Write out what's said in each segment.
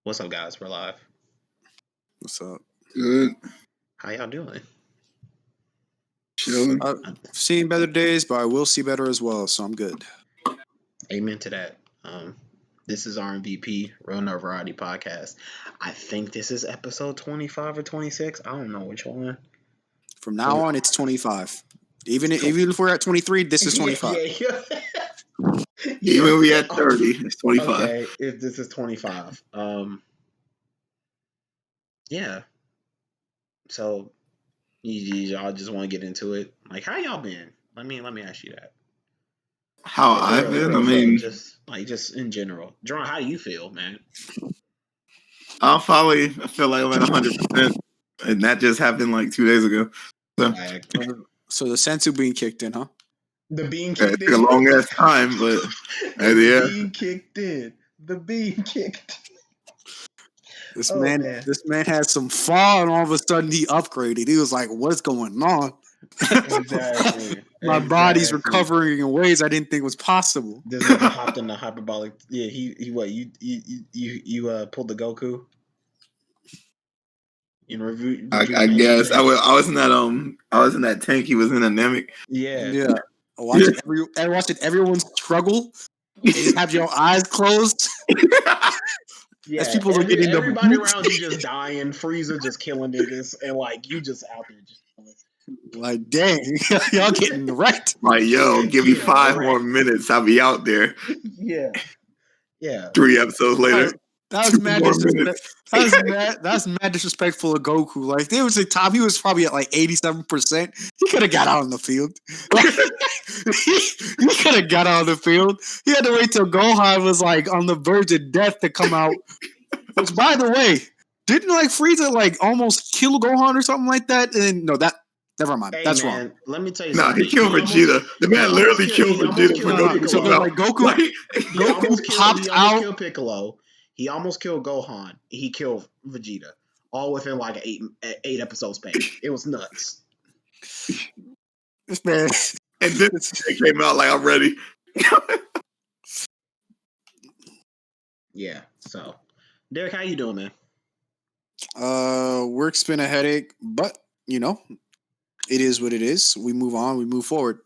What's up, guys? We're live. What's up? Good. How y'all doing? Chilling. I've seen better days, but I will see better as well, so I'm good. Amen to that. This is RNVP, Real No Variety Podcast. I think this is episode 25 or 26. I don't know which one. From now on, it's 25. Even if we're at 23, this is 25. Yeah. Even when we at 30, it's 25. Okay, if this is 25. Yeah. So y'all just want to get into it. Like, how y'all been? Let me ask you that. How I've been? I mean, just in general. Jerron, how do you feel, man? I feel like I'm at 100%, and that just happened like 2 days ago. So the sensu being kicked in, huh? The bean kicked it took a long ass time, but the yeah. bean kicked in. The bean kicked. This man had some fall, and all of a sudden he upgraded. He was like, "What's going on?" Exactly. My body's recovering in ways I didn't think was possible. This nigga hopped in the hyperbolic. Yeah, he what? You pulled the Goku. In review, I guess I was in that tank. He was in a Namek. Yeah. Watching everyone struggle. And you have your eyes closed. Yeah, as people are getting everybody around you just dying, Frieza just killing niggas, and like you just out there just like, dang, y'all getting wrecked. Like, yo, give me 5 more minutes, I'll be out there. Yeah. 3 episodes later. That was mad disrespectful of Goku. Like, there was a time he was probably at like 87%. He could have got out on the field. He could have got out on the field. He had to wait till Gohan was like on the verge of death to come out. Which, by the way, didn't like Frieza like almost kill Gohan or something like that? And no, never mind. Hey, that's man, wrong. Let me tell you something. He killed Vegeta. The man literally killed Vegeta for Goku. So like Goku, he almost killed Piccolo. He almost killed Gohan. He killed Vegeta. All within like an 8 episode span. It was nuts. This man. And then it came out like, I'm ready. Yeah. So, Derek, how you doing, man? Work's been a headache, but it is what it is. We move on. We move forward.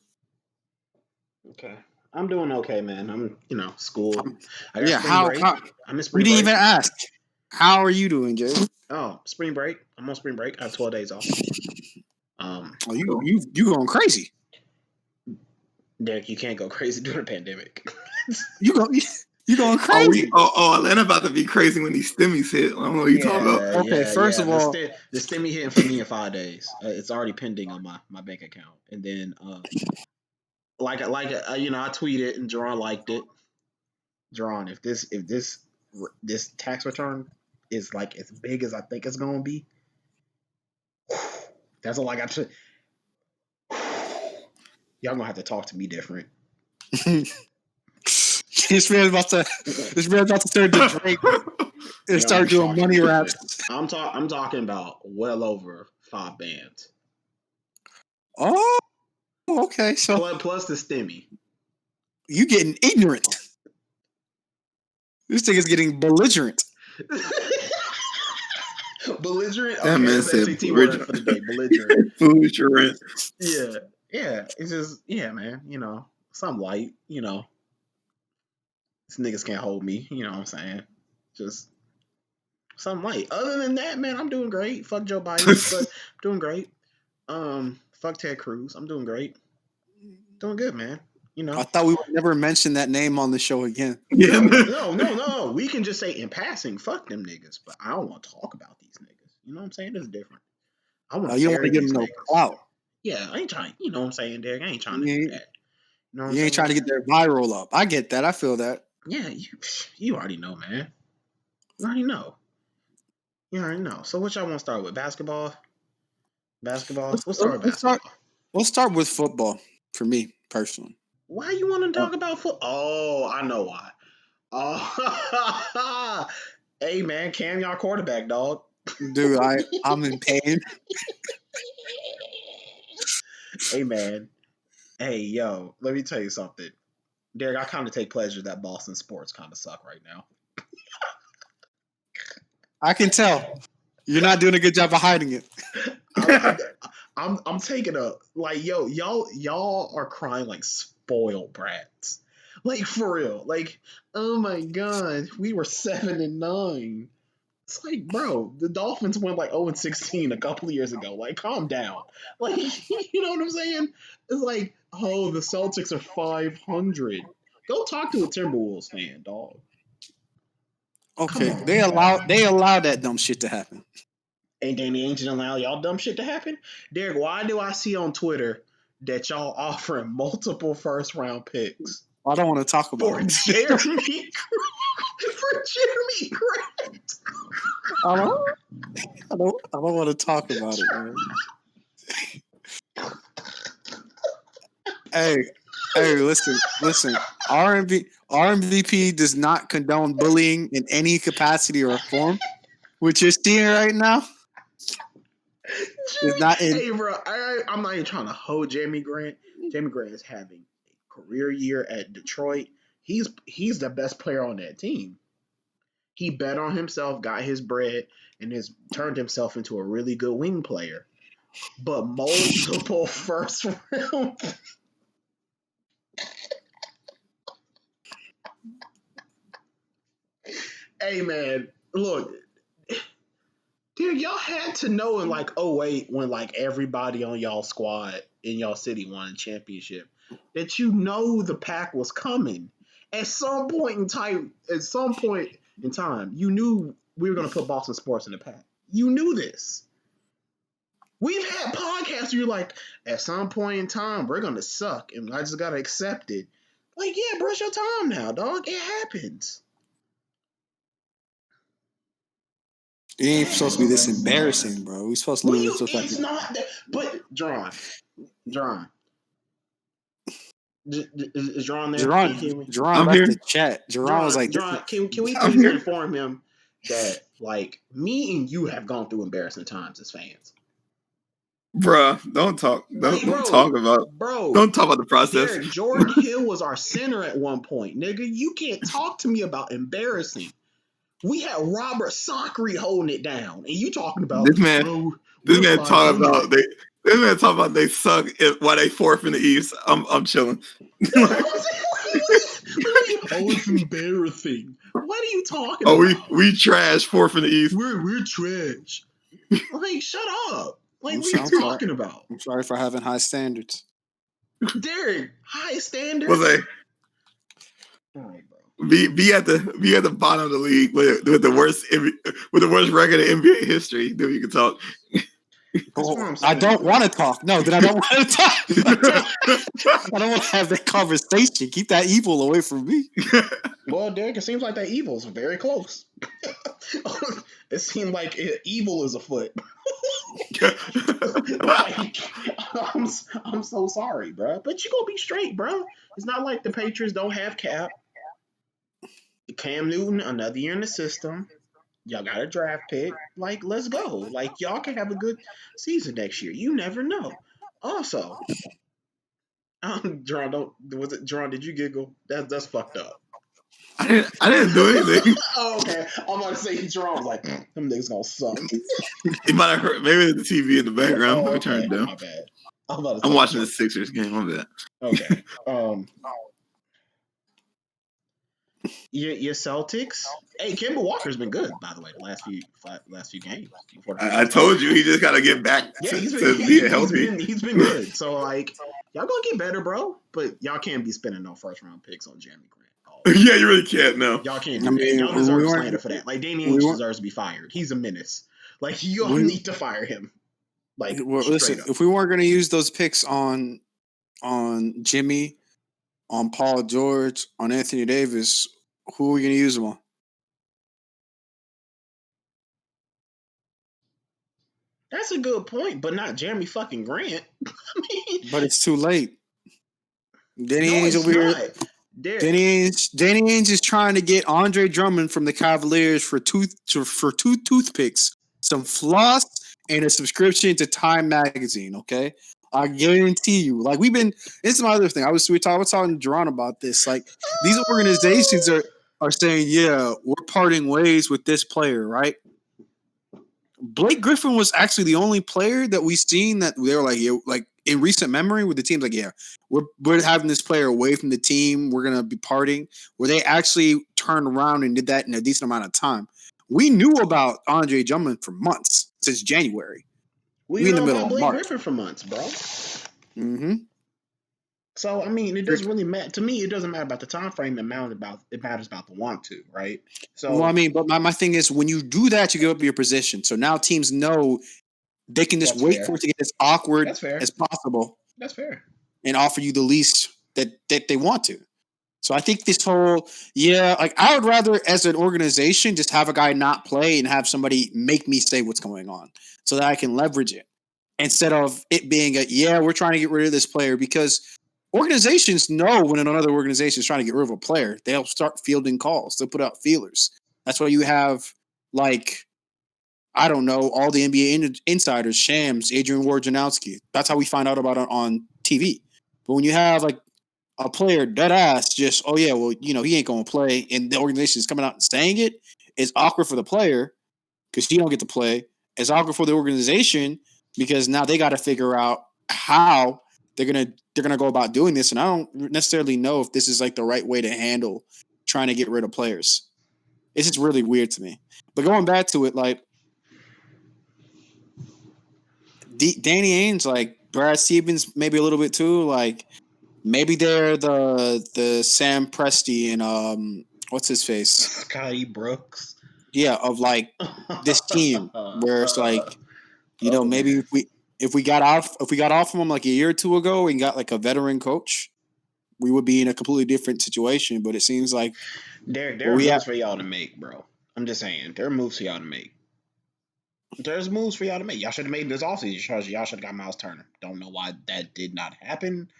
Okay. I'm doing okay, man. I'm, school. I got spring break. I'm in spring break. We didn't even ask. How are you doing, Jay? Oh, spring break. I'm on spring break. I have 12 days off. You going crazy. Derek, you can't go crazy during a pandemic. You going crazy. Atlanta about to be crazy when these stimmies hit. I don't know what you talking about. Okay, first of all, the stimmy hitting for me in 5 days. It's already pending on my bank account. And then I tweeted and Jerron liked it. Jerron, if this tax return is like as big as I think it's gonna be, that's all I got to. Y'all gonna have to talk to me different. This man's about to start to drink and start doing money raps. I'm talking about well over 5 bands. Oh, okay. So plus the stimmy. You getting ignorant. This thing is getting belligerent. Belligerent? That man said SAT word for the day. Belligerent. Belligerent. Yeah. It's just, man, something light, These niggas can't hold me, you know what I'm saying? Just something light. Other than that, man, I'm doing great. Fuck Joe Biden, but I'm doing great. Fuck Ted Cruz. I'm doing great. Doing good, man. I thought we would never mention that name on the show again. Yeah. No. We can just say in passing, fuck them niggas, but I don't want to talk about these niggas. You know what I'm saying? It's different. I want to you don't want to give them no clout. Yeah, I ain't trying. You know what I'm saying, Derek? I ain't trying to do that. You ain't trying to get their viral up. I get that. I feel that. Yeah, you already know, man. You already know. So what y'all want to start with? Basketball? We'll start with basketball. Let's start with football for me, personally. Why you want to talk about football? Oh, I know why. Oh, hey, man, Cam, y'all quarterback, dog. Dude, I'm in pain. Hey, man. Hey, yo, let me tell you something. Derek, I kind of take pleasure that Boston sports kind of suck right now. I can tell. You're not doing a good job of hiding it. I'm taking a like y'all are crying like spoiled brats. Like for real. Like, oh my god, we were 7-9. It's like, bro, the Dolphins went like 0-16 a couple of years ago. Like, calm down. Like, you know what I'm saying? It's like, oh, the Celtics are 500. Go talk to a Timberwolves fan, dog. Okay, Come on. they allow that dumb shit to happen. Ain't they ain't allow y'all dumb shit to happen? Derek, why do I see on Twitter that y'all offering multiple first round picks I don't want to talk about for it. Jeremy for Jeremy Grant? I don't want to talk about it, man. Hey, listen. RNVP does not condone bullying in any capacity or form, which you're seeing right now. Is not in. Hey, bro, I'm not even trying to hold Jeremy Grant. Jeremy Grant is having a career year at Detroit. He's the best player on that team. He bet on himself, got his bread, and has turned himself into a really good wing player. But multiple first round. Hey man, look, dude, y'all had to know in like 08 when like everybody on y'all squad in y'all city won a championship that you know the pack was coming. At some point in time, you knew we were gonna put Boston sports in the pack. You knew this. We've had podcasts where you're like, at some point in time, we're gonna suck, and I just gotta accept it. Like, yeah, brush your time now, dog. It happens. It ain't supposed to be this embarrassing, bro. We supposed to lose. It's not that. But John, is John there? Can you hear me? Jerron left the chat. Jerron was like, John, can we I'm please here. inform him that like me and you have gone through embarrassing times as fans? Bruh, don't talk about the process. Derek, Jordan Hill was our center at one point, nigga. You can't talk to me about embarrassing. We had Robert Sacre holding it down, and you talking about This man talking about they suck while they fourth in the East. I'm chilling. Oh, it's embarrassing. What are you talking about? we trash fourth in the East. We're trash. Like, shut up. Like, what are you talking about? I'm sorry for having high standards. Derek, high standards. Was they? All right, bro. Be at the bottom of the league with the worst record in NBA history. Then you can talk. I don't want to talk. No, then I don't want to talk. I don't want to have that conversation. Keep that evil away from me. Well, Derek, it seems like that evil's very close. It seemed like evil is afoot. Like, I'm so sorry, bro. But you gonna be straight, bro. It's not like the Patriots don't have cap. Cam Newton, another year in the system. Y'all got a draft pick. Like, let's go. Like, y'all can have a good season next year. You never know. Also, Jerron, did you giggle? That's fucked up. I didn't do anything. Oh, okay. I'm about to say Jerron was like, them niggas gonna suck. It might have hurt. Maybe the TV in the background. Let me turn it down. My bad. I'm watching the Sixers game. My bad. Okay. Your Celtics. Hey, Kemba Walker's been good, by the way, the last few games. I told you he just gotta get back to being healthy. He's been good. So like, y'all gonna get better, bro. But y'all can't be spending no first round picks on Jeremy Grant. Yeah, you really can't. No, y'all can't. Y'all deserve slander for that. Like, Danny Ainge deserves to be fired. He's a menace. Like, you all need to fire him. Like, listen, if we weren't gonna use those picks on Jimmy, on Paul George, on Anthony Davis, who are we gonna use them on? That's a good point, but not Jeremy fucking Grant. I mean, but it's too late. Danny Ainge over here. Danny Ainge is trying to get Andre Drummond from the Cavaliers for two toothpicks, some floss, and a subscription to Time Magazine. Okay, I guarantee you. Like, it's another thing. We talking to Jerron about this. Like, these organizations are saying, yeah, we're parting ways with this player, right? Blake Griffin was actually the only player that we've seen that they were like, yeah, like in recent memory with the teams, like, yeah, we're having this player away from the team. We're gonna be parting. Where they actually turned around and did that in a decent amount of time. We knew about Andre Drummond for months since January. We We in the know middle about of Blake March. Griffin for months, bro. Mm-hmm. So I mean, it doesn't really matter to me. It doesn't matter about the time frame. It matters about the want to, right? Well, I So mean, but my thing is when you do that, you give up your position. So now teams know they can just that's wait fair. for it to get as awkward That's fair. as possible That's fair. and offer you the least that they want to. So I think this whole, like I would rather as an organization just have a guy not play and have somebody make me say what's going on so that I can leverage it instead of it being we're trying to get rid of this player, because organizations know when another organization is trying to get rid of a player, they'll start fielding calls. They'll put out feelers. That's why you have like, I don't know, all the NBA insiders, Shams, Adrian Wojnarowski. That's how we find out about it on TV. But when you have like a player dead ass just, he ain't going to play, and the organization is coming out and saying it's awkward for the player because he don't get to play. It's awkward for the organization because now they got to figure out how they're gonna go about doing this, and I don't necessarily know if this is like the right way to handle trying to get rid of players. It's just really weird to me. But going back to it, like Danny Ainge, like Brad Stevens, maybe a little bit too, like. Maybe they're the Sam Presti and what's his face? Scotty Brooks. Yeah, of like this team where it's like, maybe man. if we got off from him like a year or two ago and got like a veteran coach, we would be in a completely different situation. But it seems like there are moves for y'all to make, bro. I'm just saying, there are moves for y'all to make. There's moves for y'all to make. Y'all should have made this offseason. Y'all should have got Miles Turner. Don't know why that did not happen.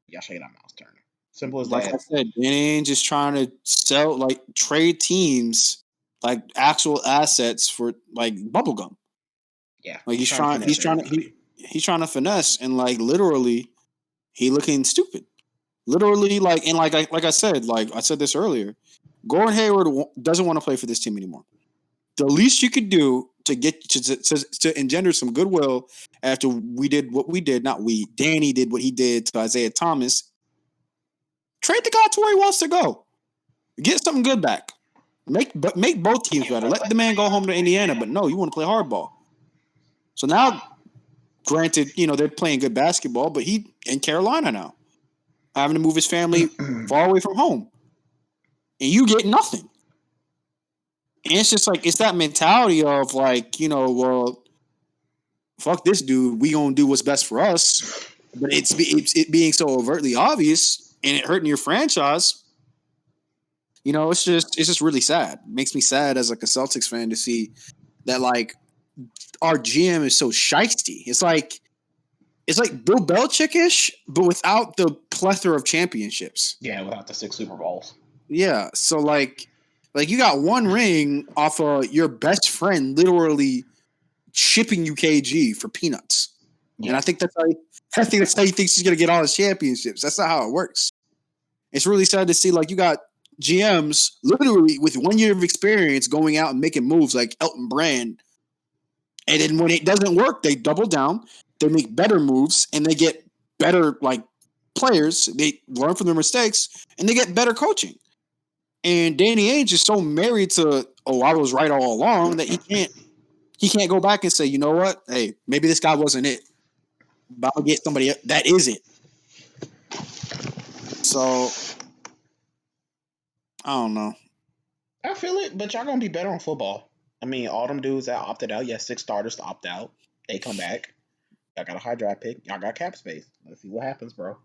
Y'all should have got Miles Turner. Simple as like that. I said, Danny Ainge is trying to sell, like trade teams like actual assets for like bubblegum. Yeah, Like he's trying to finesse, and like literally he looking stupid. Literally, like I said, like I said this earlier, Gordon Hayward doesn't want to play for this team anymore. The least you could do to get to engender some goodwill after we did what we did, not we, Danny did what he did to Isaiah Thomas. Trade the guy to where he wants to go. Get something good back. Make both teams better. Let the man go home to Indiana, but no, you want to play hardball. So now, granted, they're playing good basketball, but he in Carolina now, having to move his family far away from home, and you get nothing. And it's just like it's that mentality of like, well, fuck this dude, we gonna do what's best for us, but it's it being so overtly obvious and it hurting your franchise. It's just really sad. It makes me sad as like a Celtics fan to see that like our GM is so shisty. It's like Bill Belichick-ish, but without the plethora of championships. Yeah, without the 6 Super Bowls. Yeah, so like you got one ring off of your best friend literally shipping you KG for peanuts, and I think that's how he thinks he's gonna get all his championships. That's not how it works. It's really sad to see like you got GMs literally with 1 year of experience going out and making moves like Elton Brand, and then when it doesn't work, they double down, they make better moves, and they get better like players. They learn from their mistakes, and they get better coaching. And Danny Ainge is so married to, I was right all along, that he can't go back and say, you know what? Hey, maybe this guy wasn't it, but I'll get somebody that is it. So I don't know. I feel it, but y'all gonna be better on football. I mean, all them dudes that opted out, 6 starters to opt out. They come back. Y'all got a high draft pick. Y'all got cap space. Let's see what happens, bro.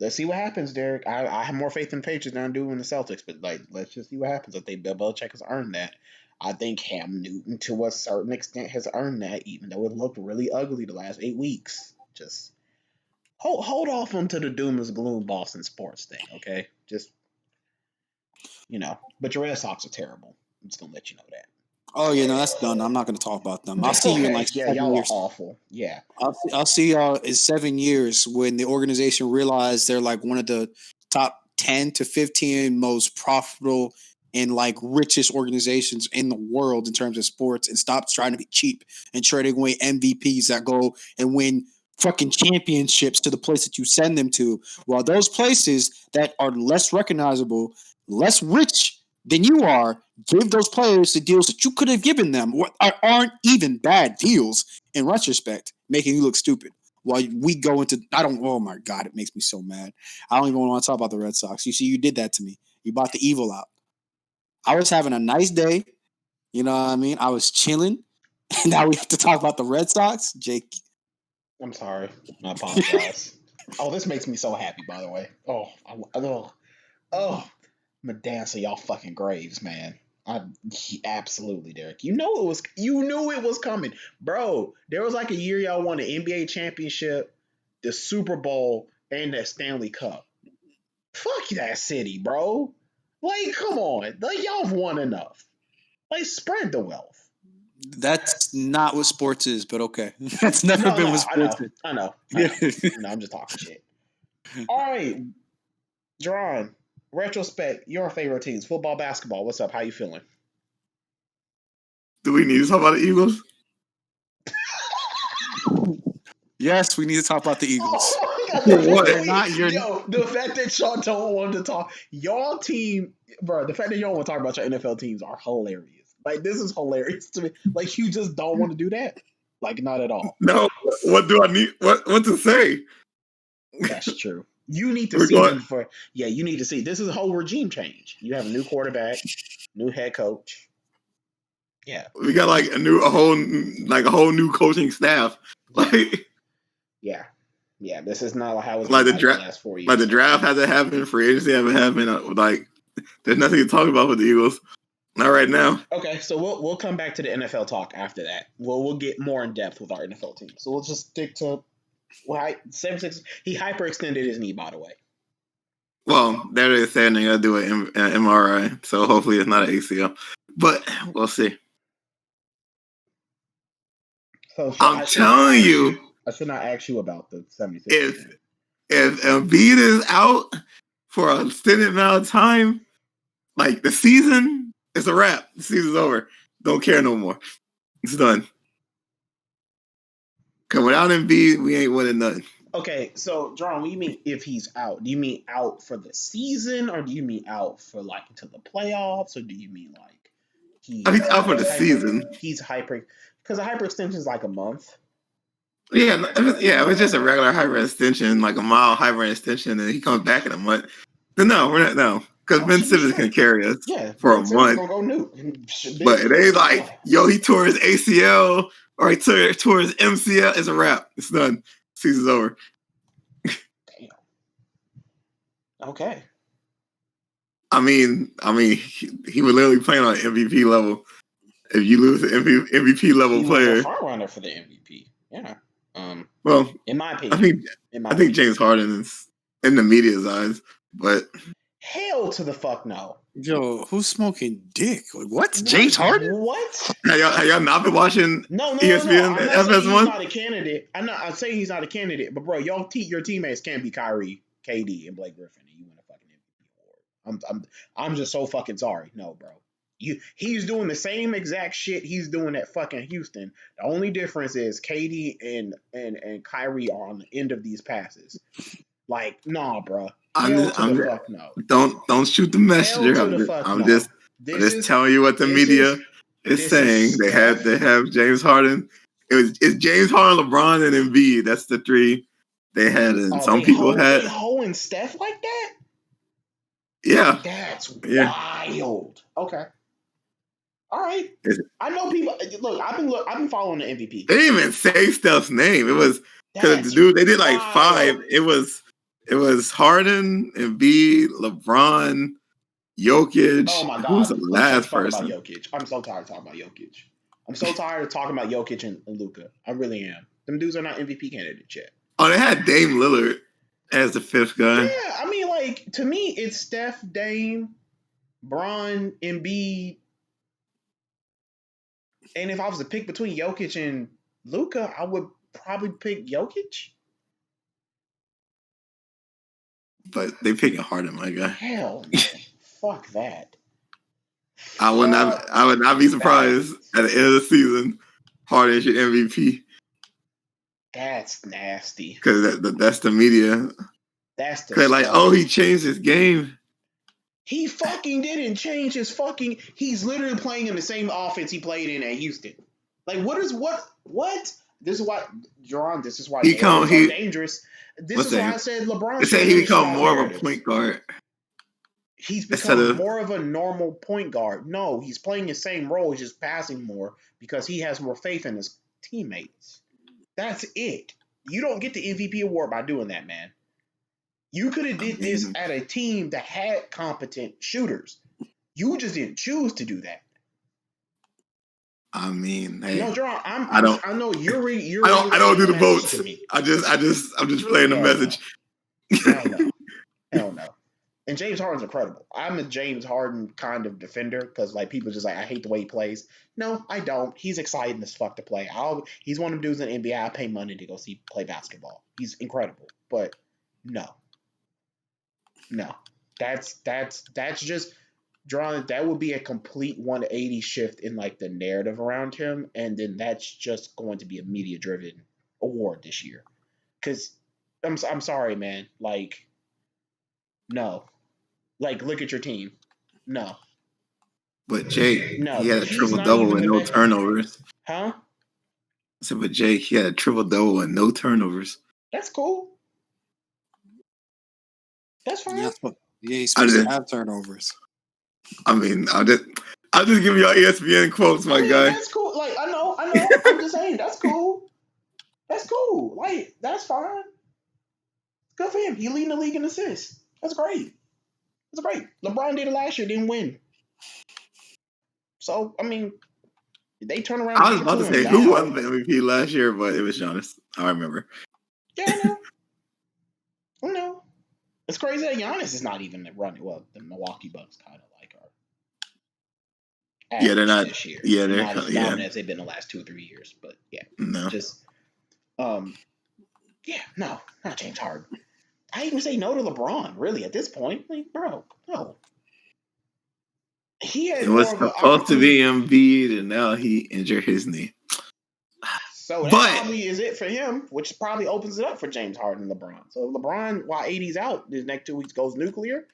Let's see what happens, Derek. I have more faith in Patriots than I do in the Celtics, but like, let's just see what happens. I think Bill Belichick has earned that. I think Cam Newton, to a certain extent, has earned that, even though it looked really ugly the last 8 weeks. Just hold off onto the doom and gloom Boston sports thing, okay? Just but your Red Sox are terrible. I'm just gonna let you know that. Oh yeah, no, that's done. I'm not going to talk about them. I'll see you in like 7 y'all years. are awful. Yeah, I'll see y'all in 7 years when the organization realizes they're like one of the top 10 to 15 most profitable and like richest organizations in the world in terms of sports and stop trying to be cheap and trading away MVPs that go and win fucking championships to the place that you send them to. While those places that are less recognizable, less rich than you are, give those players the deals that you could have given them, what aren't even bad deals in retrospect, making you look stupid. While we go into, oh my God, it makes me so mad. I don't even want to talk about the Red Sox. You see, you did that to me. You brought the evil out. I was having a nice day. You know what I mean? I was chilling. And now we have to talk about the Red Sox. Jake. I'm sorry. I apologize. Oh, this makes me so happy, by the way. I'm gonna dance to y'all fucking graves, man. Absolutely, Derek. You knew it was coming. Bro, there was like a year y'all won the NBA championship, the Super Bowl, and the Stanley Cup. Fuck that city, bro. Like, come on. Like, y'all have won enough. Like, spread the wealth. That's not what sports is, but okay. That's never been what sports is. I know. I'm just talking shit. All right, John. Retrospect, your favorite teams, football, basketball. What's up? How you feeling? Do we need to talk about the Eagles? Yes, we need to talk about the Eagles. Oh my God. The fact that y'all don't want to talk, y'all team, bro, the fact that y'all want to talk about your NFL teams are hilarious. Like, this is hilarious to me. Like, you just don't want to do that. Like, not at all. No. What do I need? What to say? That's true. You need to see them for. Yeah, you need to see. This is a whole regime change. You have a new quarterback, new head coach. Yeah, we got like a whole new coaching staff. Like, yeah. This is not how it's like been the last 4 years. Like the draft hasn't happened, free agency hasn't happened. Like, there's nothing to talk about with the Eagles. Not right now. Okay, so we'll come back to the NFL talk after that. We'll get more in depth with our NFL team. So we'll just stick to 7-6. He hyperextended his knee, by the way. Well, they're saying they're gonna do an MRI, so hopefully it's not an ACL. But we'll see. So I'm telling you, I should not ask you about the 76ers. If Embiid is out for an extended amount of time, like the season, it's a wrap. The season's over. Don't care no more. It's done. Cause without Embiid, we ain't winning nothing. Okay, so John, what do you mean if he's out? Do you mean out for the season, or do you mean out for like into the playoffs, or do you mean like he's out for the season? He's hyper because a hyperextension is like a month. Yeah, it was just a regular hyperextension, like a mild hyperextension, and he comes back in a month. Then no, we're not. No, because Ben Simmons can carry us for a month. But it ain't like, yo, he tore his ACL or he tore his MCL. It's a wrap. It's done. Season's over. Damn. Okay. I mean, he was literally playing on MVP level. If you lose an MVP level player, was a front runner for the MVP. Yeah. Well, in my opinion, I think James Harden is in the media's eyes, but hell to the fuck no. Yo, who's smoking dick? What? James Harden? What? Have y'all not been watching no, ESPN I'm not saying FS1? He's not a candidate. I'm saying he's not a candidate, but bro, your teammates can't be Kyrie, KD, and Blake Griffin, and you win a fucking MVP award. I'm just so fucking sorry. No, bro. He's doing the same exact shit he's doing at fucking Houston. The only difference is KD and Kyrie are on the end of these passes. Like, nah, bro. Fuck no. Don't shoot the messenger. I'm just telling you what the media is saying. They have James Harden. It's James Harden, LeBron, and Embiid. That's the three they had, and some people had and Steph like that. Yeah, that's wild. Okay. All right. I know people. Look, I've been following the MVP. They didn't even say Steph's name. It was because the dude they did like five. It was Harden, Embiid, LeBron, Jokic. Oh my God! Who's the last person? About Jokic. I'm so tired of talking about Jokic. I'm so tired of talking about Jokic and Luka. I really am. Them dudes are not MVP candidates yet. Oh, they had Dame Lillard as the fifth guy. Yeah, I mean, like, to me, it's Steph, Dame, Bron, Embiid. And if I was to pick between Jokic and Luka, I would probably pick Jokic. But they picking Harden, my guy. Hell no. Fuck that. I would not be surprised at the end of the season. Harden your MVP. That's nasty. Because that's the media. That's the like, he changed his game. He fucking didn't change his fucking. He's literally playing in the same offense he played in at Houston. Like, what? This is why, Jerron. This is why he's so dangerous. This is why I said LeBron. They say he become more of a point guard. He's become more of a normal point guard. No, he's playing the same role. He's just passing more because he has more faith in his teammates. That's it. You don't get the MVP award by doing that, man. You could have did this at a team that had competent shooters. You just didn't choose to do that. I mean, hey, no, John. I know you're. I don't do the votes. I'm just playing the message. Hell no. And James Harden's incredible. I'm a James Harden kind of defender because like people just like I hate the way he plays. No, I don't. He's exciting as fuck to play. He's one of them dudes in the NBA I pay money to go see play basketball. He's incredible. But no. That's just drawing. That would be a complete 180 shift in like the narrative around him, and then that's just going to be a media driven award this year. Because I'm sorry, man. Like, no. Like, look at your team. No. But Jay, he had a triple-double with no turnovers. Huh? I said, but Jay, he had a triple-double with no turnovers. That's cool. That's fine. Yeah, he's supposed to have turnovers. I mean, I'll just give y'all ESPN quotes, my guy. That's cool. Like, I know. I'm just saying, that's cool. That's cool. Like, that's fine. Good for him. He leading the league in assists. That's great. LeBron did it last year, didn't win. So, I mean, they turn around. I was about to say who won the MVP last year, but it was Giannis. I remember. Yeah, I know. It's crazy that Giannis is not even running. Well, the Milwaukee Bucks kind of like are. Yeah, they're not. This year. Yeah, they're not as dominant as they've been the last 2 or 3 years. But yeah, no. Just, no, not James Harden. I even say no to LeBron. Really, at this point, like, bro, no. It was supposed to be Embiid, and now he injured his knee. So that probably is it for him, which probably opens it up for James Harden and LeBron. So LeBron, while AD's out, the next 2 weeks goes nuclear.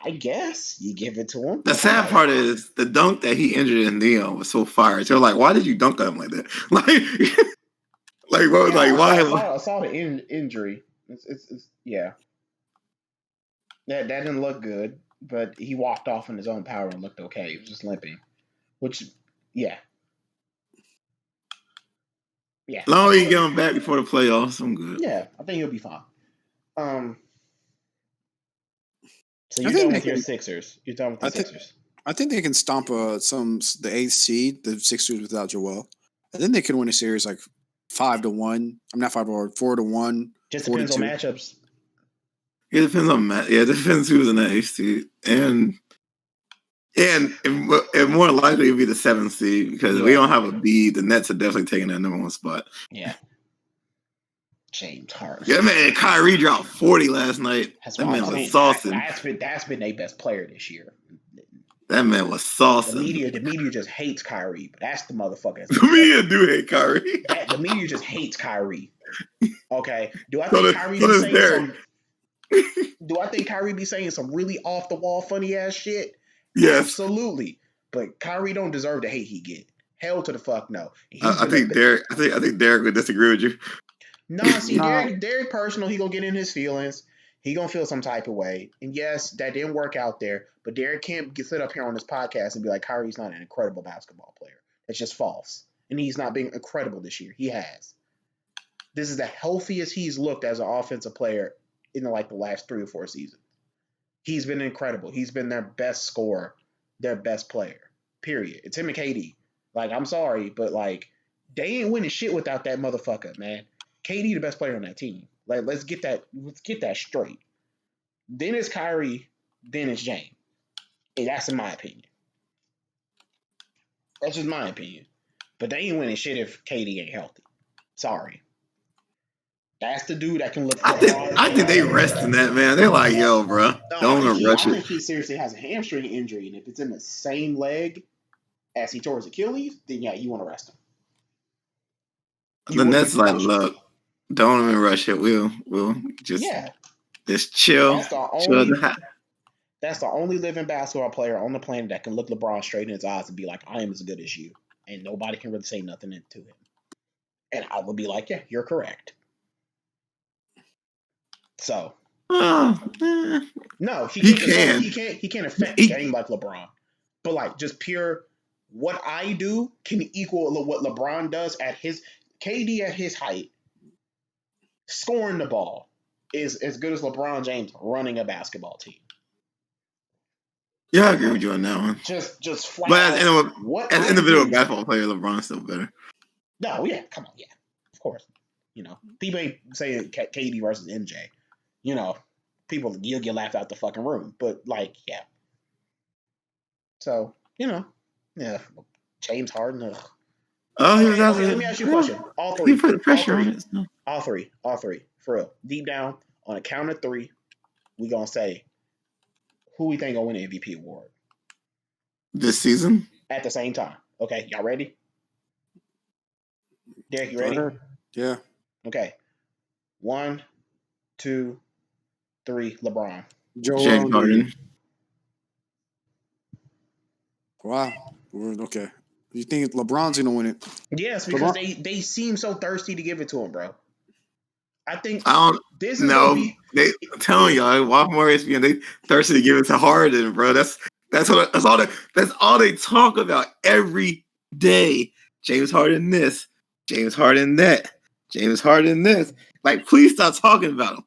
I guess you give it to him. The sad part is the dunk that he injured his knee on was so fire. So like, why did you dunk on him like that? Why? I saw the injury. It's yeah. That didn't look good, but he walked off in his own power and looked okay. He was just limping, which, yeah. Yeah. Long as you get him back before the playoffs, I'm good. Yeah, I think he'll be fine. So you're done with your Sixers. You're done with the Sixers. I think they can stomp the 8th seed, the Sixers without Joel. And then they can win a series like 5-1. I'm not 5-1, 4-1. Just depends on matchups. It depends on it depends who's in that 8th seed. And more likely it'll be the 7th seed because if we don't have a B, the Nets are definitely taking that number 1 spot. Yeah. James Harden. Yeah, man, Kyrie dropped 40 last night. That man was saucing. That's been their best player this year. That man was saucing. The media just hates Kyrie, but that's the motherfucker. The media do hate Kyrie. The media just hates Kyrie. Okay. Do I think Kyrie be saying some? Do I think Kyrie be saying some really off the wall funny ass shit? Yes, absolutely. But Kyrie don't deserve the hate he get. Hell to the fuck no. I think Derek would disagree with you. Nah, see, Derek personal. He gonna get in his feelings. He gonna feel some type of way. And yes, that didn't work out there. But Derek can't sit up here on this podcast and be like, Kyrie's not an incredible basketball player. That's just false. And he's not being incredible this year. He has. This is the healthiest he's looked as an offensive player in the last 3 or 4 seasons. He's been incredible. He's been their best scorer, their best player. Period. It's him and KD. Like, I'm sorry, but they ain't winning shit without that motherfucker, man. KD the best player on that team. Like, let's get that straight. Then it's Kyrie, then it's James. Hey, that's in my opinion. That's just my opinion. But they ain't winning shit if KD ain't healthy. Sorry. That's the dude that can look. I think they resting that man. They're like, yo, bro, don't rush it. I think he seriously has a hamstring injury, and if it's in the same leg as he tore his Achilles, then yeah, you want to rest him. The Nets like, look, don't even rush it. We'll just chill. That's the only living basketball player on the planet that can look LeBron straight in his eyes and be like, I am as good as you. And nobody can really say nothing to him. And I would be like, yeah, you're correct. So. No, he can't affect the game like LeBron. But like just pure what I do can equal what LeBron does at his KD at his height. Scoring the ball is as good as LeBron James running a basketball team. Yeah, I agree with you on that one. Just flat. But as an individual basketball player, LeBron's still better. No, yeah, come on, yeah, of course. You know, people ain't saying KD versus MJ. You know, you'll get laughed out the fucking room. But like, yeah. So yeah, James Harden. Ugh. Let me ask you a question. All three. You put pressure on it. No. All three, for real. Deep down, on a count of three, we gonna say who we think gonna win the MVP award this season at the same time. Okay, y'all ready? Derek, you ready? Yeah. Okay. 1, 2, 3. LeBron. James Harden. Wow. Okay. You think LeBron's gonna win it? Yes, because they seem so thirsty to give it to him, bro. I think this is they telling y'all walk more ESPN. They thirsty to give it to Harden, bro. That's all they talk about every day. James Harden this, James Harden that, James Harden this. Like, please stop talking about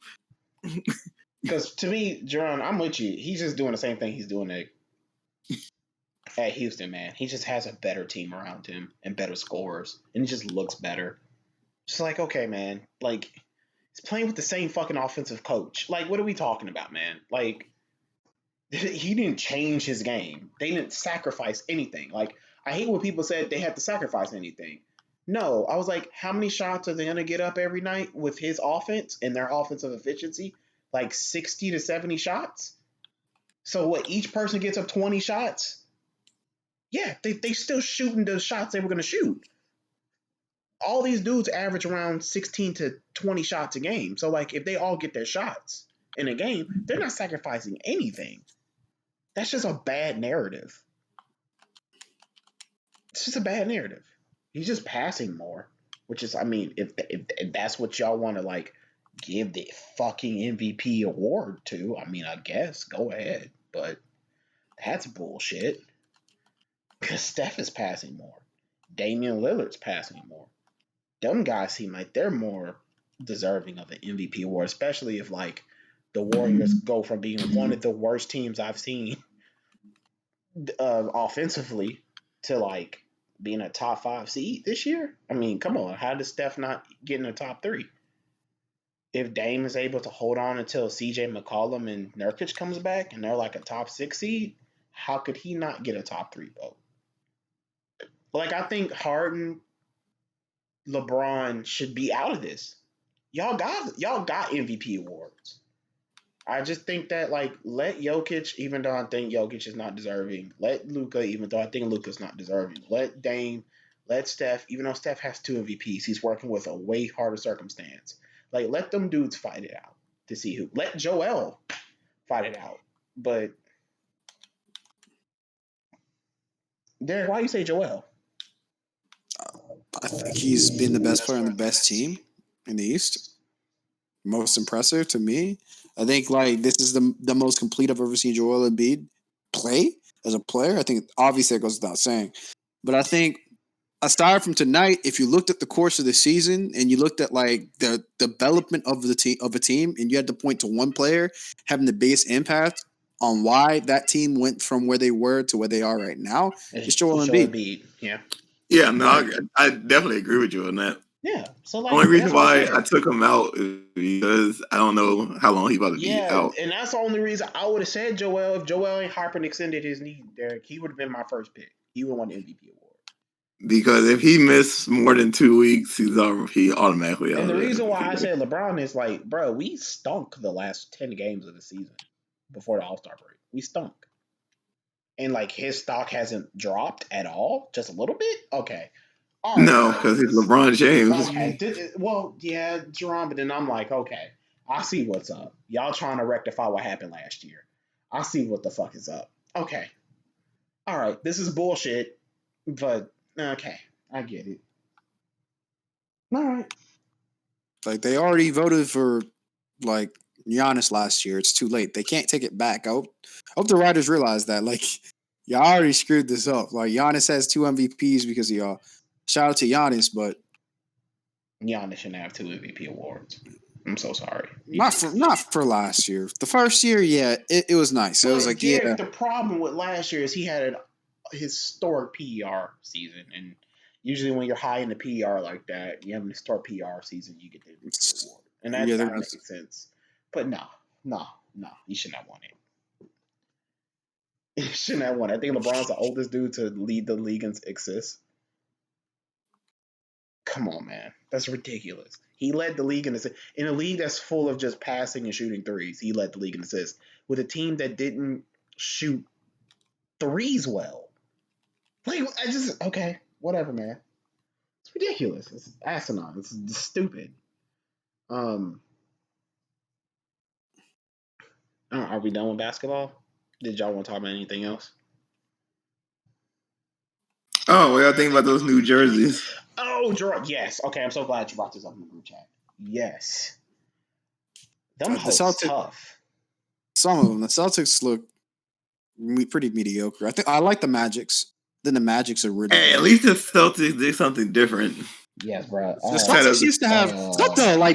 him. Because to me, Jerron, I'm with you. He's just doing the same thing he's doing at Houston, man. He just has a better team around him and better scorers, and he just looks better. Just like, okay, man, like he's playing with the same fucking offensive coach. Like, what are we talking about, man? Like, he didn't change his game. They didn't sacrifice anything. Like, I hate when people said they had to sacrifice anything. No, I was like, how many shots are they going to get up every night with his offense and their offensive efficiency? Like 60 to 70 shots? So what, each person gets up 20 shots? Yeah, they still shooting the shots they were going to shoot. All these dudes average around 16 to 20 shots a game. So, like, if they all get their shots in a game, they're not sacrificing anything. That's just a bad narrative. It's just a bad narrative. He's just passing more, which is, I mean, if that's what y'all want to, like, give the fucking MVP award to, I mean, I guess, go ahead. But that's bullshit. Because Steph is passing more. Damian Lillard's passing more. Them guys seem like they're more deserving of an MVP award, especially if, like, the Warriors go from being one of the worst teams I've seen offensively to, like, being a top 5 seed this year. I mean, come on. How does Steph not get in the top 3? If Dame is able to hold on until CJ McCollum and Nurkic comes back and they're like a top 6 seed, how could he not get a top 3 vote? Like, I think Harden, LeBron should be out of this. Y'all got MVP awards. I just think that, like, let Jokic, even though I think Jokic is not deserving. Let Luka, even though I think Luka's not deserving. Let Dame, let Steph, even though Steph has 2 MVPs, he's working with a way harder circumstance. Like, let them dudes fight it out to see who. Let Joel fight it out. But Derek, why you say Joel? I think he's been the best player on the best team in the East. Most impressive to me. I think, like, this is the most complete I've ever seen Joel Embiid play as a player. I think obviously it goes without saying. But I think aside from tonight, if you looked at the course of the season and you looked at, like, the development of a team and you had to point to one player having the biggest impact on why that team went from where they were to where they are right now, it's Joel Embiid. Yeah. Yeah, no, I definitely agree with you on that. Yeah. So, like, only reason why I took him out is because I don't know how long he's about to be out. And that's the only reason I would have said Joel. If Joel ain't hyperextended his knee, Derek, he would have been my first pick. He would have won the MVP award. Because if he missed more than 2 weeks, he automatically out. And the reason why I said LeBron is like, bro, we stunk the last 10 games of the season before the All-Star break. We stunk. And like his stock hasn't dropped at all, just a little bit. Okay, all right, no, because he's LeBron James. Okay, well, yeah, Jerome, but then I'm like, okay, I see what's up. Y'all trying to rectify what happened last year. I see what the fuck is up. Okay, all right, this is bullshit, but okay, I get it. All right, like they already voted for like Giannis last year. It's too late. They can't take it back. I hope the writers realize that. Like, y'all already screwed this up. Like, Giannis has 2 MVPs because of y'all. Shout out to Giannis, but Giannis shouldn't have 2 MVP awards. I'm so sorry. Not for last year. The first year, yeah, it was nice. It was like, Derek, yeah. The problem with last year is he had a historic PER season, and usually when you're high in the PER like that, you have a historic PER season, you get the MVP award, and that kind of makes sense. But no, he shouldn't have won it. He shouldn't have won. I think LeBron's the oldest dude to lead the league in assists. Come on, man, that's ridiculous. He led the league in a league that's full of just passing and shooting threes. He led the league in assists with a team that didn't shoot threes well. Like, okay, whatever, man. It's ridiculous. It's asinine. It's stupid. Are we done with basketball? Did y'all want to talk about anything else? Oh, what y'all think about those new jerseys? Oh, yes. Okay, I'm so glad you brought this up in the group chat. Yes. Them hoes tough. Some of them. The Celtics look pretty mediocre. I like the Magics. Then the Magics are really. Hey, at least the Celtics did something different. Yes, bro. The Celtics used to have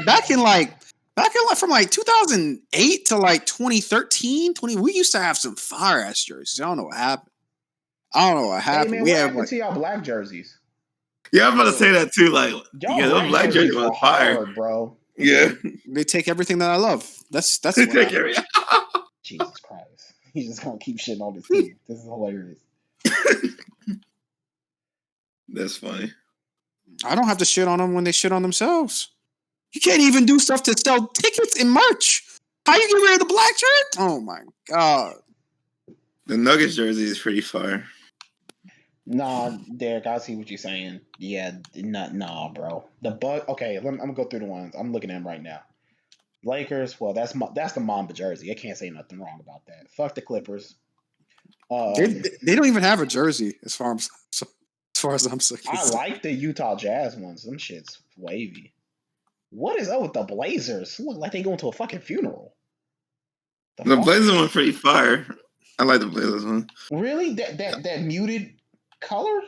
back in from like 2008 to like 2013, we used to have some fire ass jerseys. I don't know what happened. Hey, man, what happened to y'all black jerseys? Yeah, I'm about to say that too. Like, those black jerseys were fire, bro. Yeah, they take everything that I love. That's they take everything. Jesus Christ, he's just gonna keep shitting on this team. This is hilarious. That's funny. I don't have to shit on them when they shit on themselves. You can't even do stuff to sell tickets and merch. How you get rid of the black shirt? Oh my god. The Nuggets jersey is pretty fire. Nah, Derek, I see what you're saying. Yeah, nah, bro. Okay, I'm gonna go through the ones. I'm looking at them right now. Lakers, well, that's the Mamba jersey. I can't say nothing wrong about that. Fuck the Clippers. They don't even have a jersey as far as I'm saying. I like the Utah Jazz ones. Them shit's wavy. What is up with the Blazers? Look like they going to a fucking funeral. The Blazers one's pretty fire. I like the Blazers one. Really? That muted color?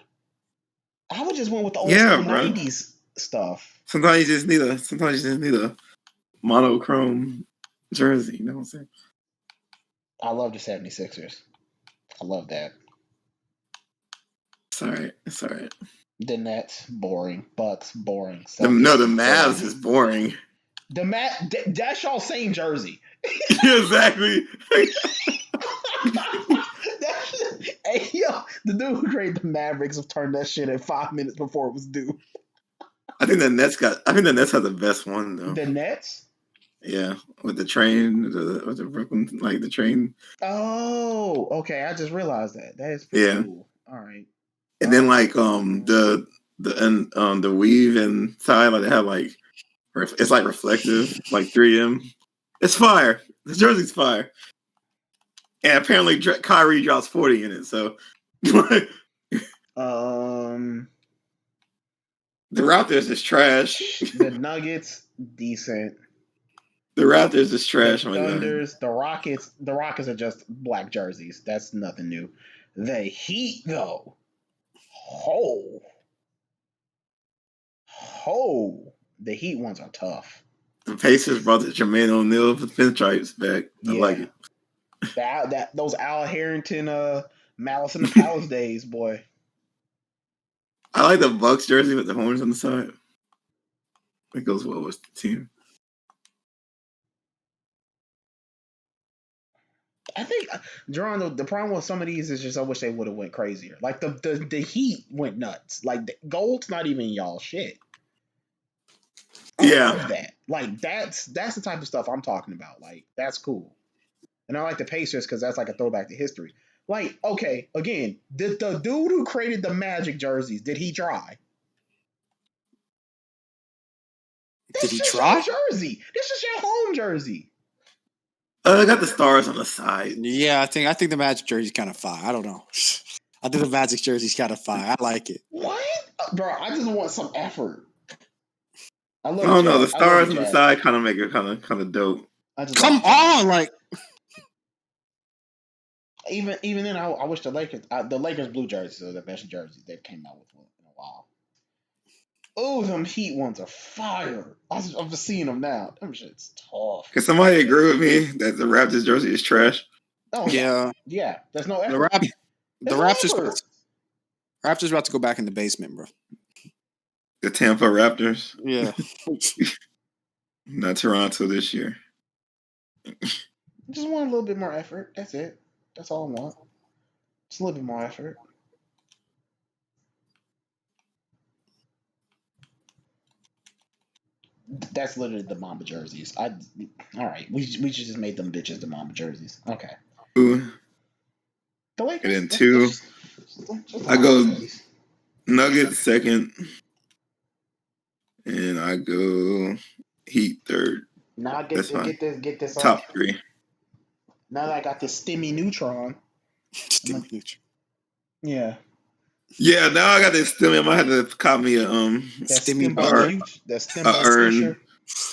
I would just went with the old school 90s stuff. Sometimes you just need a monochrome jersey, you know what I'm saying? I love the 76ers. I love that. It's all right. The Nets, boring. Bucks, boring. The Mavs is boring. That's y'all same jersey. Exactly. Hey, yo, the dude who created the Mavericks have turned that shit in 5 minutes before it was due. I think the Nets have the best one though. The Nets? Yeah, with the train, with the Brooklyn, like the train. Oh, okay. I just realized that. That is pretty cool. All right. And then like the weave inside, like they have like it's like reflective, like 3M. It's fire. The jersey's fire. And apparently Kyrie drops 40 in it. So the Raptors is trash. The Nuggets decent. The Raptors is trash. The Thunders, the Rockets. The Rockets are just black jerseys. That's nothing new. The Heat, though. The Heat ones are tough. The Pacers brought the Jermaine O'Neal pinstripes back. I like it. Those Al Harrington, Malice in the Palace days, boy. I like the Bucks jersey with the horns on the side. It goes well with the team. I think, Jerron, the problem with some of these is just I wish they would have went crazier. Like the Heat went nuts. Like gold's not even y'all shit. I love that. Like that's the type of stuff I'm talking about. Like that's cool. And I like the Pacers because that's like a throwback to history. Like, okay, again, did the dude who created the Magic jerseys, did he try? Did he try? Jersey. This is your home jersey. I got the stars on the side. Yeah, I think the Magic jersey's kind of fire. I don't know. I think the Magic jersey's kind of fire. I like it. What? Bro, I just want some effort. I don't know. The stars on the side kind of make it kind of dope. Come on, like. Even then, I wish the Lakers blue jerseys are the best jerseys they've came out with in a while. Oh, them Heat ones are fire. I'm just seeing them now. Them shit's tough. Can somebody agree with me that the Raptors jersey is trash? Oh yeah. There's no effort. The Raptors about to go back in the basement, bro. The Tampa Raptors. Yeah. Not Toronto this year. Just want a little bit more effort. That's it. That's all I want. Just a little bit more effort. That's literally the Mamba jerseys. All right. We should just make them bitches the Mamba jerseys. Okay. Ooh. The Lakers. And then 2. I go Nuggets second. And I go Heat third. Now I get this top 3. Now that I got this Stimmy Neutron. Yeah. Yeah, now I got this Stimmy. I might have to cop me a Stimmy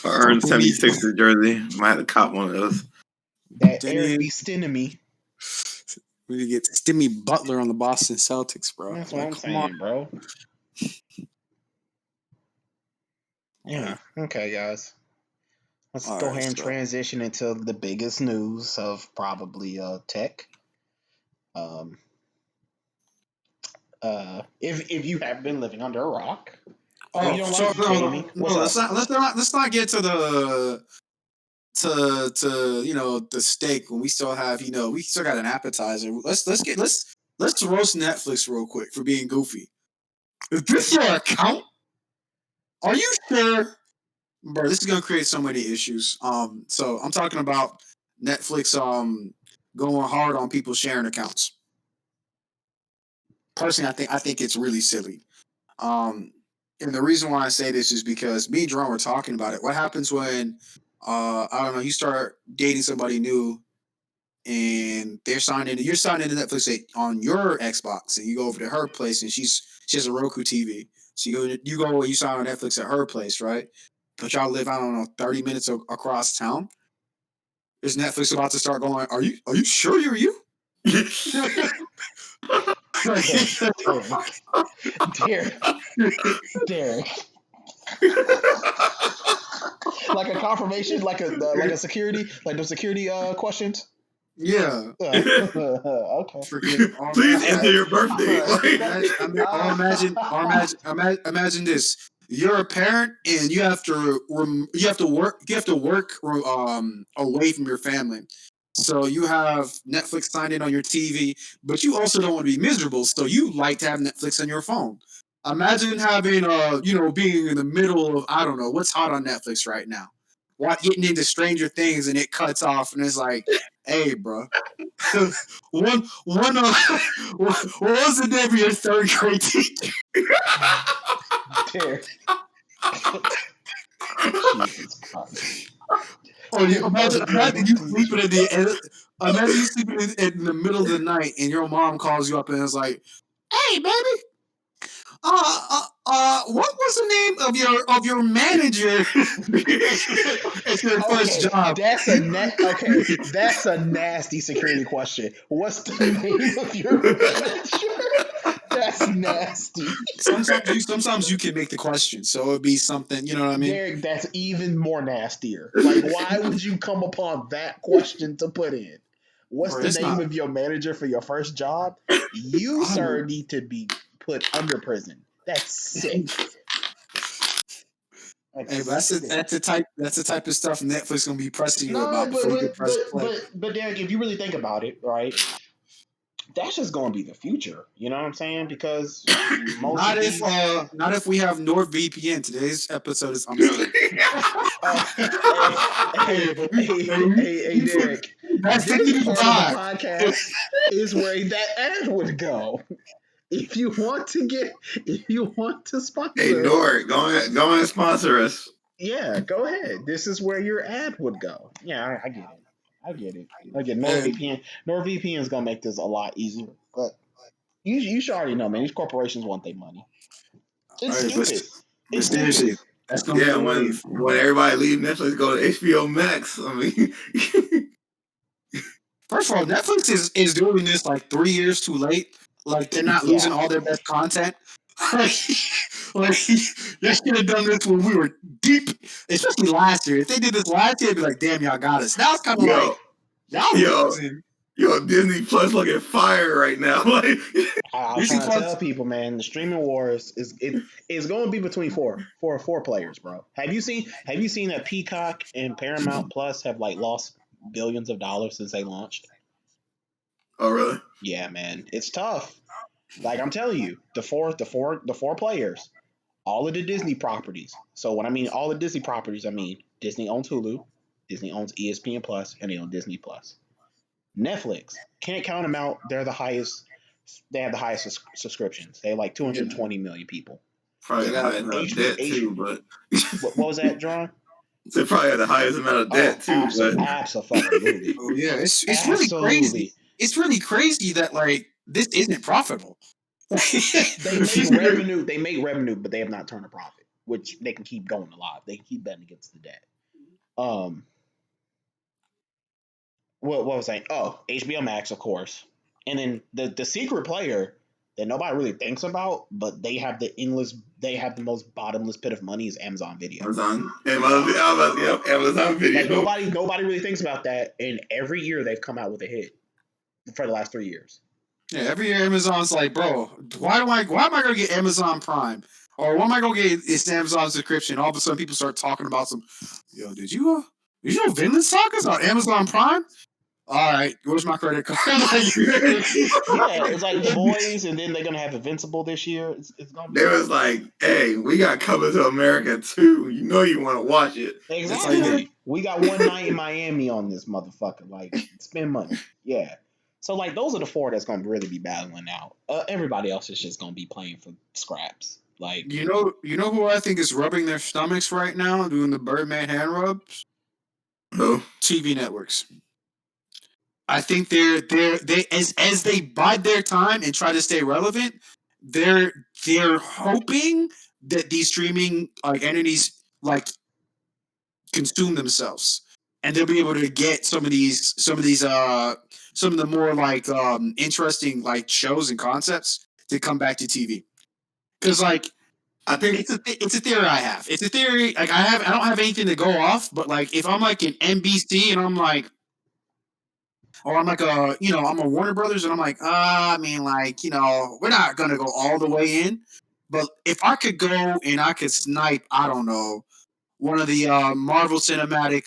Earn 76er jersey. Might have to cop one of those. That Eric B. Stimmy. We could get Stimmy Butler on the Boston Celtics, bro. That's what I'm saying, bro. Yeah. Okay, guys. Let's go ahead and transition into the biggest news of probably tech. If you have been living under a rock, let's not get to the the steak when we still have we still got an appetizer. Let's roast Netflix real quick for being goofy. Is this your account? Are you sure? Bro, this is gonna create so many issues. So I'm talking about Netflix going hard on people sharing accounts. Personally, I think it's really silly. And the reason why I say this is because me and Jerome were talking about it. What happens when I don't know, you start dating somebody new and you're signed into Netflix on your Xbox and you go over to her place and she has a Roku TV. So you sign on Netflix at her place, right? But y'all live, I don't know, 30 minutes across town. Is Netflix about to start going, are you sure you're you? Derek. Like a confirmation, like a security, like those security questions. Yeah. Okay. Please enter your birthday. Imagine this. You're a parent and you have to work away from your family. So you have Netflix signed in on your TV, but you also don't want to be miserable. So you like to have Netflix on your phone. Imagine having being in the middle of, I don't know, what's hot on Netflix right now. Getting into Stranger Things and it cuts off and it's like, hey, bro. What was the name of your third grade teacher? Jesus Christ. Imagine you sleeping in the middle of the night and your mom calls you up and is like, hey, baby. What was the name of your manager? It's your first job. That's a nasty security question. What's the name of your manager? That's nasty. Sometimes you can make the question, so it'd be something, you know what I mean? Derek, that's even more nastier. Like, why would you come upon that question to put in? What's the name of your manager for your first job? You, sir, need to be put under prison. That's sick. Hey, that's the type of stuff Netflix gonna be pressing you about before you get pressed play. But Derek, if you really think about it, right? That's just going to be the future. You know what I'm saying? Because not if we have NordVPN. Today's episode is hey, Derek. This part of the podcast is where that ad would go. If you want to sponsor, hey Nord, go and sponsor us. Yeah, go ahead. This is where your ad would go. Yeah, I get it. Again, NordVPN is gonna make this a lot easier. But you should already know, man. These corporations want their money. It's stupid. It's seriously, that's gonna be when everybody leave Netflix, go to HBO Max. I mean, first of all, Netflix is doing this like 3 years too late. Like they're not losing all their best content. Like they should have done this when we were deep, especially last year. If they did this last year, it'd be like, damn, y'all got us. Now it's kind of like, yo, Disney Plus looking fire right now. Like, I'm trying to tell people, man, the streaming wars is going to be between four players, bro. Have you seen that Peacock and Paramount Plus have like lost billions of dollars since they launched? Oh, really? Yeah, man, it's tough. Like I'm telling you, the four players, all of the Disney properties. So when I mean all the Disney properties, I mean Disney owns Hulu, Disney owns ESPN Plus, and they own Disney Plus. Netflix, can't count them out. They're the highest. They have the highest subscriptions. They have like 220 million people. Probably the highest amount of debt too, but what was that, John? They probably have the highest amount of debt too. Absolutely. Oh yeah, it's really crazy. It's really crazy that like this isn't profitable. They make revenue, but they have not turned a profit, which they can keep going alive. They can keep betting against the debt. What was I saying? Oh, HBO Max, of course. And then the secret player that nobody really thinks about, but they have the most bottomless pit of money is Amazon Video. Amazon Video. Like nobody really thinks about that, and every year they've come out with a hit for the last 3 years. Yeah, every year Amazon's like, bro, why am I gonna get Amazon Prime? Or why am I gonna get this Amazon subscription? All of a sudden people start talking about did you know Vinland Sagas on Amazon Prime? All right, where's my credit card? It's like The Boys, and then they're gonna have Invincible this year. It's gonna be. They was like, "Hey, we got Coming to America too. You know you want to watch it." Exactly. Like, we got One Night in Miami on this motherfucker. Like, spend money. Yeah. So like, those are the four that's gonna really be battling out. Everybody else is just gonna be playing for scraps. Like, you know who I think is rubbing their stomachs right now, doing the Birdman hand rubs? Who? TV networks. I think they as they bide their time and try to stay relevant, they're hoping that these streaming like entities like consume themselves, and they'll be able to get some of the more like interesting like shows and concepts to come back to TV. Because like I think it's a theory I have. It's a theory like I don't have anything to go off, but like if I'm like an NBC and I'm like. Or I'm like I'm a Warner Brothers, and I'm like, I mean, like, we're not gonna go all the way in, but if I could go and I could snipe, I don't know, one of the Marvel Cinematic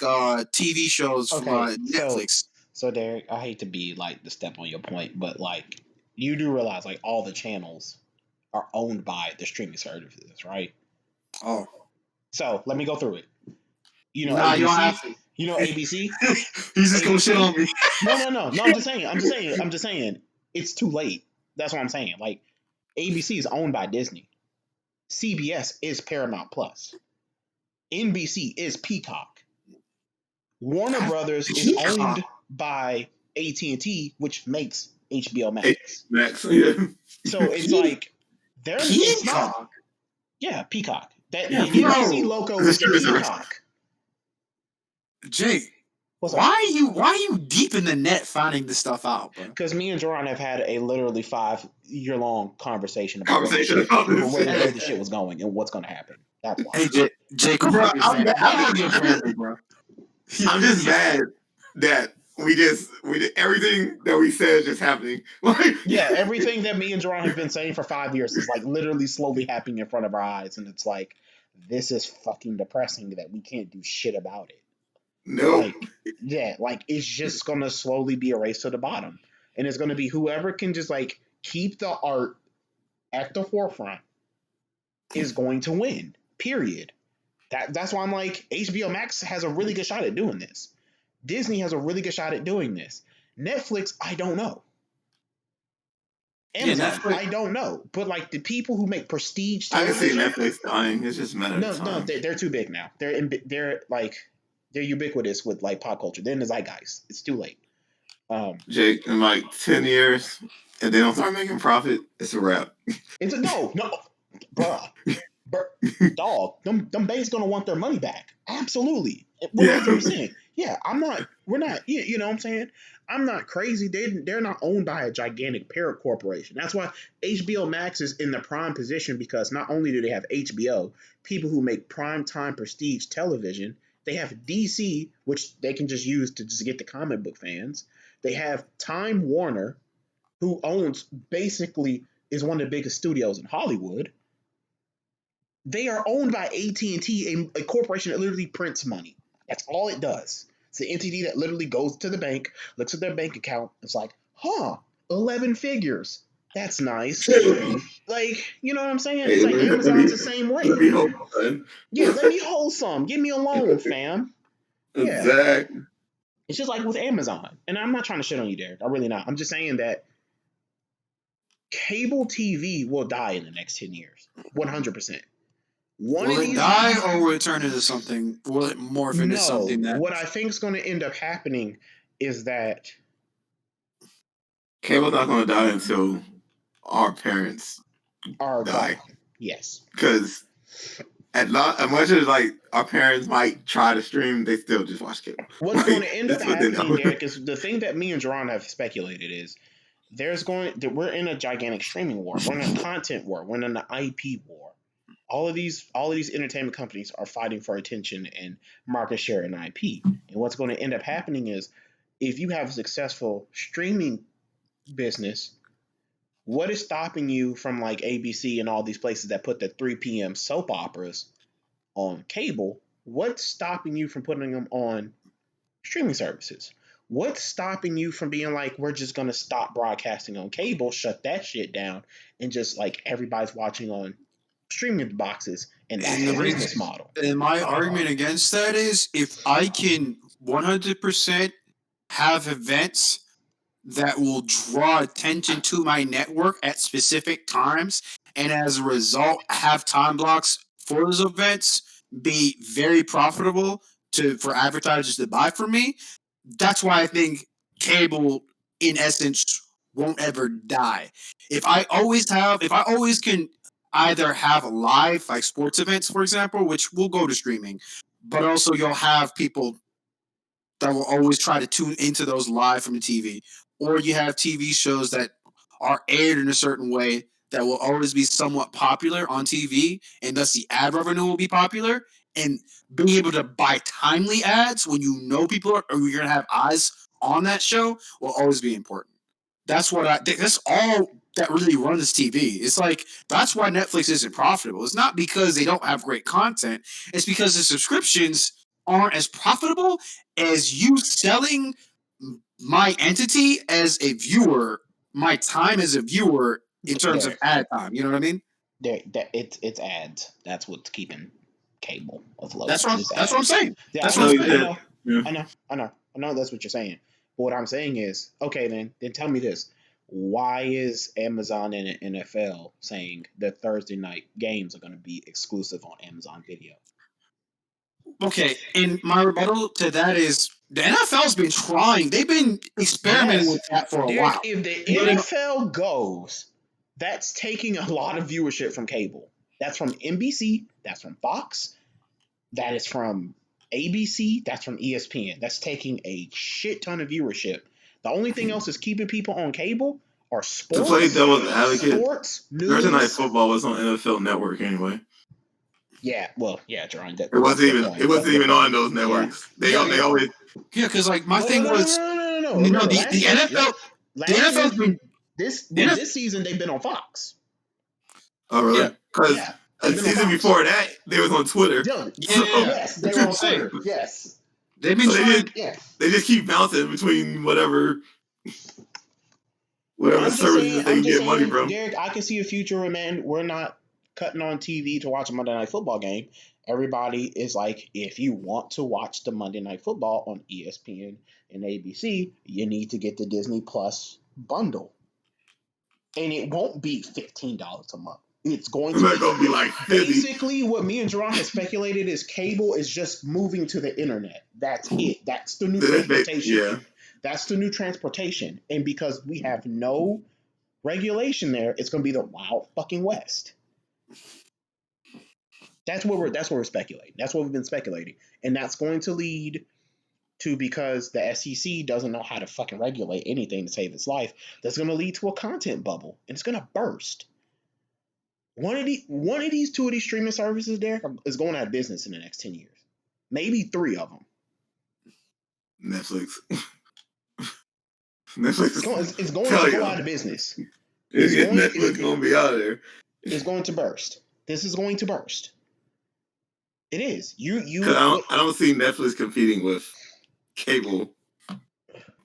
TV shows from Netflix. So Derek, I hate to be like to step on your point, but like you do realize like all the channels are owned by the streaming services, right? Oh, so let me go through it. You don't have to. You know ABC? He's just gonna shit on me. No. I'm just saying. It's too late. That's what I'm saying. Like, ABC is owned by Disney. CBS is Paramount Plus. NBC is Peacock. Warner Brothers is owned by AT&T, which makes HBO Max. Max, yeah. So it's like Peacock. Yeah, Peacock. That NBC logo is the Peacock. Jake, why are you deep in the net finding this stuff out, bro? Because me and Joran have had a literally 5-year-long conversation about where the shit was going and what's going to happen. That's why. Hey, Jake, bro, I'm just mad that we did everything that we said is just happening. Like, yeah, everything that me and Joran have been saying for 5 years is like literally slowly happening in front of our eyes, and it's like this is fucking depressing that we can't do shit about it. No. Like it's just gonna slowly be a race to the bottom, and it's gonna be whoever can just like keep the art at the forefront is going to win. Period. That's why I'm like, HBO Max has a really good shot at doing this. Disney has a really good shot at doing this. Netflix, I don't know. Amazon, I don't know. But like the people who make prestige television, I can see Netflix dying. It's just a matter of time. No, they're too big now. They're ubiquitous with like pop culture. They're in the zeitgeist. It's too late. Jake, in like 10 years, if they don't start making profit, it's a wrap. No, bruh. Dog, them babes gonna want their money back. Absolutely. 100%. Yeah, we're not, you know what I'm saying? I'm not crazy. They're not owned by a gigantic parent corporation. That's why HBO Max is in the prime position, because not only do they have HBO, people who make primetime prestige television, they have DC, which they can just use to just get the comic book fans. They have Time Warner, who basically is one of the biggest studios in Hollywood. They are owned by AT&T, a corporation that literally prints money. That's all it does. It's the entity that literally goes to the bank, looks at their bank account, it's like, 11 figures. That's nice. Like, you know what I'm saying? It's like Amazon's the same way. Let me hold Yeah, let me hold some. Give me a loan, fam. Yeah. Exactly. It's just like with Amazon. And I'm not trying to shit on you, Derek. I'm really not. I'm just saying that cable TV will die in the next 10 years. 100%. Will it die, or will it turn into something? Will it morph into something that? What I think is going to end up happening is that cable's not going to die until our parents are die. Gone. Yes. Because as much as like our parents might try to stream, they still just watch cable. What's going to end up happening, Derek, is the thing that me and Jerron have speculated is we're in a gigantic streaming war. We're in a content war. We're in an IP war. All of these entertainment companies are fighting for attention and market share and IP. And what's going to end up happening is, if you have a successful streaming business, what is stopping you from like ABC and all these places that put the 3 p.m. soap operas on cable? What's stopping you from putting them on streaming services? What's stopping you from being like, we're just going to stop broadcasting on cable, shut that shit down, and just like everybody's watching on streaming boxes, and that's the business model. And my argument against that is, if I can 100% have events that will draw attention to my network at specific times, and as a result have time blocks for those events be very profitable for advertisers to buy from me, that's why I think cable in essence won't ever die. If I always can either have live, like sports events, for example, which will go to streaming, but also you'll have people that will always try to tune into those live from the TV. Or you have TV shows that are aired in a certain way that will always be somewhat popular on TV, and thus the ad revenue will be popular. And being able to buy timely ads when you know people are going to have eyes on that show will always be important. That's all that really runs TV. It's like, that's why Netflix isn't profitable. It's not because they don't have great content. It's because the subscriptions aren't as profitable as you selling my entity as a viewer, my time as a viewer in terms of ad time. You know what I mean? It's ads. That's what's keeping cable afloat. That's what I'm saying. Yeah, that's what I'm saying. I know that's what you're saying. But what I'm saying is, okay, then tell me this. Why is Amazon and the NFL saying that Thursday night games are going to be exclusive on Amazon Video? Okay, and my rebuttal to that is, the NFL's been trying. They've been experimenting with that for a while. If the NFL goes, that's taking a lot of viewership from cable. That's from NBC. That's from Fox. That is from ABC. That's from ESPN. That's taking a shit ton of viewership. The only thing else that's keeping people on cable are sports. To play devil's advocate, sports, news. Thursday Night Football was on NFL Network anyway. Yeah, well, yeah, Jerron. It wasn't even on those networks. Yeah. They always. Yeah, because like my thing was. No. The NFL. The NFL's been this season they've been on Fox. Oh really? Because a season before that, they was on Twitter. Yes, they were on Twitter. Yes. They've been trying. They just keep bouncing between whatever services they can get money from. Derek, I can see a future where, man, we're not cutting on TV to watch a Monday Night Football game. Everybody is like, if you want to watch the Monday Night Football on ESPN and ABC, you need to get the Disney Plus bundle. And it won't be $15 a month. It's going to be like 50. Basically, what me and Jerron have speculated is cable is just moving to the internet. That's it. That's the new transportation. Yeah. That's the new transportation. And because we have no regulation there, it's going to be the Wild fucking West. That's what we're speculating. That's what we've been speculating. And that's going to lead to, because the SEC doesn't know how to fucking regulate anything to save its life, that's going to lead to a content bubble. And it's going to burst. Two of these streaming services there is going out of business in the next 10 years. Maybe 3 of them. Netflix. It's going to go out of business. Netflix going to be out of there. It's going to burst. This is going to burst. It is. I don't see Netflix competing with cable.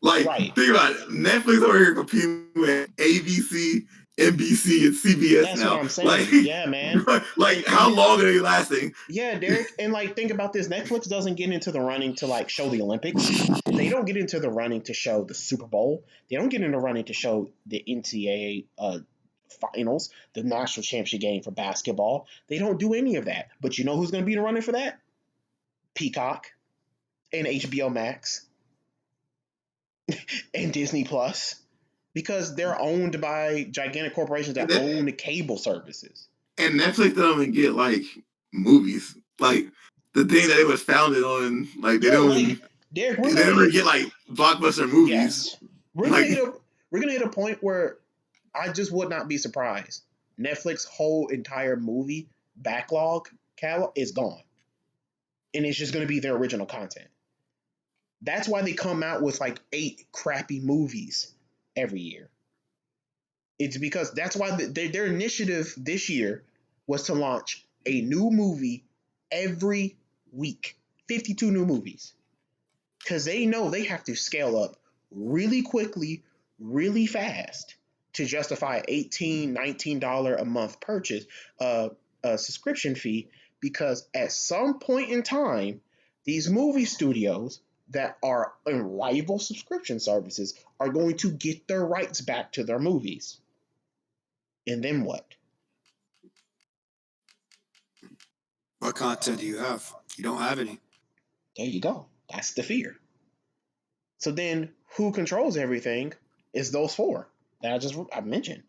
Like, think about it. Netflix over here competing with ABC, NBC, and CBS. That's now. What I'm saying. Like, yeah, man. Like, how long are they lasting? Yeah, Derek. And like, think about this. Netflix doesn't get into the running to like show the Olympics. They don't get into the running to show the Super Bowl. They don't get into running to show the NCAA finals, the national championship game for basketball. They don't do any of that. But you know who's going to be in the running for that? Peacock and HBO Max and Disney Plus. Because they're owned by gigantic corporations that own the cable services. And Netflix doesn't even get, like, movies. Like, the thing that it was founded on, like, they don't... Like, Derek, they never get, like, blockbuster movies. Yes. We're gonna hit a point where I just would not be surprised. Netflix's whole entire movie backlog catalog is gone. And it's just going to be their original content. That's why they come out with, like, 8 crappy movies every year. It's because that's why their initiative this year was to launch a new movie every week. 52 new movies. Because they know they have to scale up really quickly, really fast to justify $18, $19 a month purchase, a subscription fee, because at some point in time, these movie studios that are in rival subscription services are going to get their rights back to their movies. And then what? What content do you have? You don't have any. There you go. That's the fear. So then who controls everything is those 4 that I mentioned.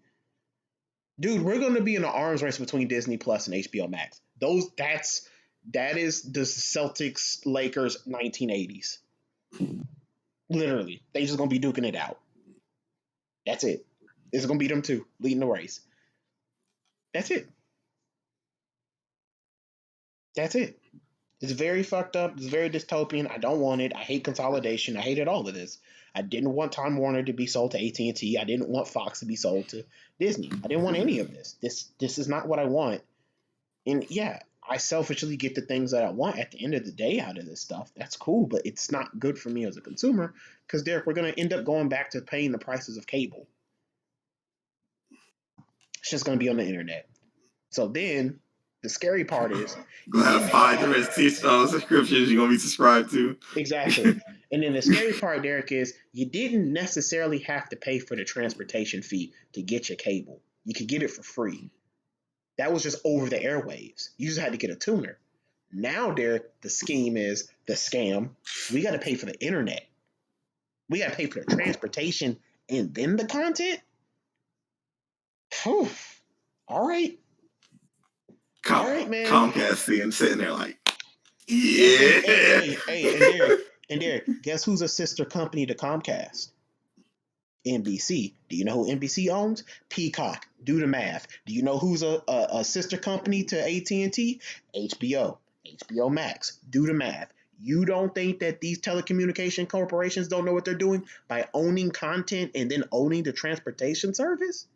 Dude, we're going to be in an arms race between Disney Plus and HBO Max. That is the Celtics Lakers 1980s. Literally. They just going to be duking it out. That's it. It's going to be them 2 leading the race. That's it. That's it. It's very fucked up. It's very dystopian. I don't want it. I hate consolidation. I hated all of this. I didn't want Time Warner to be sold to AT&T. I didn't want Fox to be sold to Disney. I didn't want any of this. This is not what I want. And yeah, I selfishly get the things that I want at the end of the day out of this stuff. That's cool, but it's not good for me as a consumer because, Derek, we're going to end up going back to paying the prices of cable. It's just going to be on the internet. So then the scary part is you're going to have 5 different subscriptions you're going to be subscribed to. Exactly. And then the scary part, Derek, is you didn't necessarily have to pay for the transportation fee to get your cable. You could get it for free. That was just over the airwaves. You just had to get a tuner. Now, Derek, the scheme is the scam. We got to pay for the internet. We got to pay for the transportation and then the content? Whew. All right. All right, man. Comcast sitting there like, yeah. Hey, and Derek, guess who's a sister company to Comcast? NBC. Do you know who NBC owns? Peacock. Do the math. Do you know who's a sister company to AT&T? HBO. HBO Max. Do the math. You don't think that these telecommunication corporations don't know what they're doing by owning content and then owning the transportation service?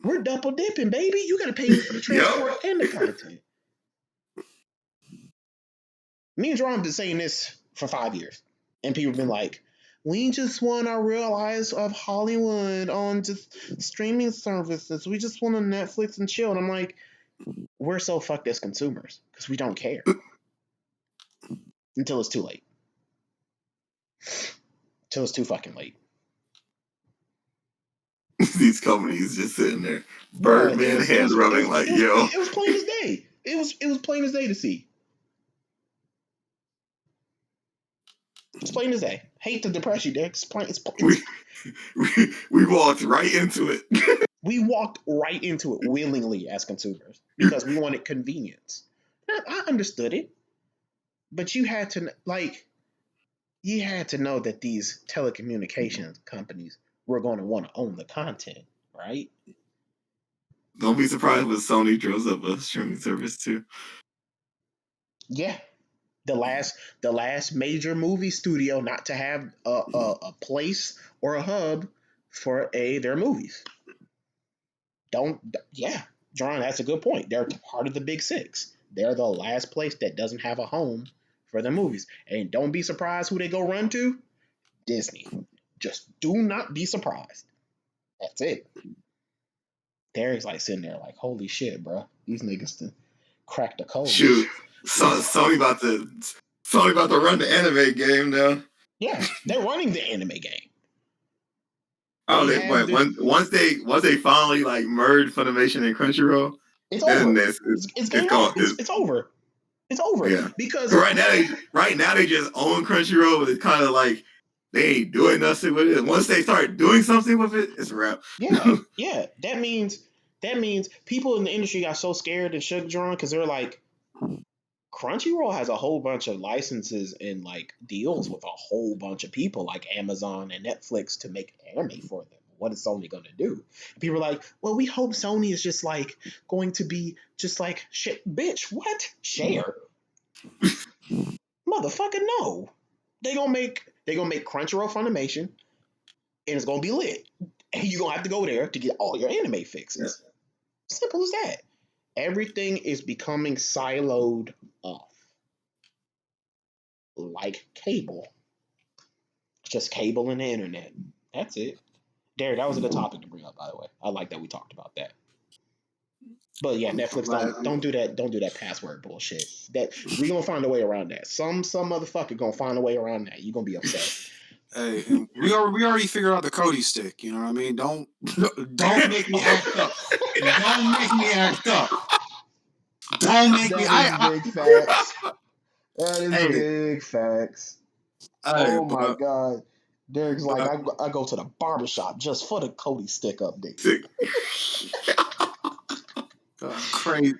We're double dipping, baby. You gotta pay me for the transport and the content. Me and Jerome have been saying this for 5 years. And people have been like, we just want our Real Eyes of Hollywood on just streaming services. We just want to Netflix and chill. And I'm like, we're so fucked as consumers because we don't care until it's too late. Until it's too fucking late. These companies just sitting there, Birdman hand rubbing like, yo. It was plain as day. It was plain as day to see. It's plain as day. Hate to depress you, Dick. We walked right into it. We walked right into it willingly as consumers because we wanted convenience. I understood it, but you had to know that these telecommunications companies were going to want to own the content, right? Don't be surprised when Sony draws up a streaming service too. Yeah. The last major movie studio not to have a place or a hub for their movies. John, that's a good point. They're part of the Big Six. They're the last place that doesn't have a home for the movies. And don't be surprised who they go run to. Disney. Just do not be surprised. That's it. Derek's like sitting there like, holy shit, bro. These niggas cracked the code. Shoot. Sony about to run the anime game now. Yeah, they're running the anime game. Oh, once they finally like merge Funimation and Crunchyroll, it's over. It's over. It's over. Yeah. Because right now they just own Crunchyroll, but it's kind of like they ain't doing nothing with it. Once they start doing something with it, it's a wrap. Yeah. That means people in the industry got so scared and shook, John, because they're like, Crunchyroll has a whole bunch of licenses and like deals with a whole bunch of people like Amazon and Netflix to make anime for them. What is Sony going to do? And people are like, well, we hope Sony is just like going to be just like shit. Bitch, what? Share? Motherfucker, no. They gonna make Crunchyroll Funimation, and it's gonna be lit. And you're gonna have to go there to get all your anime fixes. Yeah. Simple as that. Everything is becoming siloed off. Like cable. It's just cable and the internet. That's it. Derek, that was a good topic to bring up, by the way. I like that we talked about that. But yeah, Netflix don't do that. Don't do that password bullshit. That we gonna find a way around that. Some motherfucker gonna find a way around that. You gonna be upset. Hey, we already figured out the Cody stick. You know what I mean? Don't make me act up. Don't make me act up. Don't make me. Big facts. That is big facts. Oh my god. Derek's like, I go to the barbershop just for the Cody stick update. Crazy.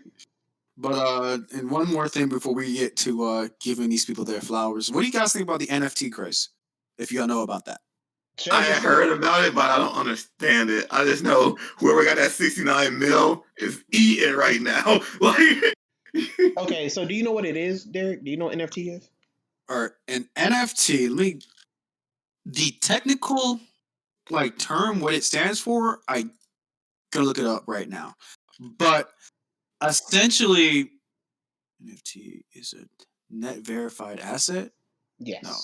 But and one more thing before we get to giving these people their flowers. What do you guys think about the NFT craze? If y'all know about that. I heard about it, but I don't understand it. I just know whoever got that 69 mil is eating right now. Okay, so do you know what it is, Derek? Do you know what NFT is? Or an NFT, the technical term, what it stands for, I gonna look it up right now. But essentially, NFT is a net verified asset. Yes. No.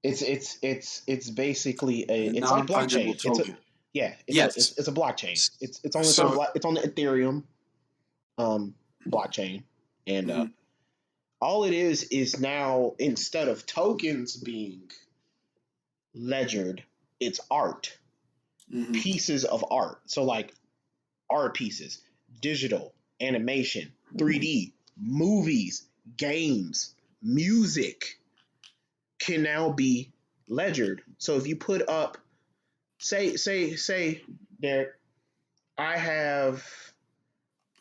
It's basically it's like blockchain. Token. It's a blockchain. It's on the Ethereum blockchain, and all it is now, instead of tokens being ledgered, it's art, pieces of art. So like art pieces, digital, animation, 3D, movies, games, music can now be ledgered. So if you put up, say Derek,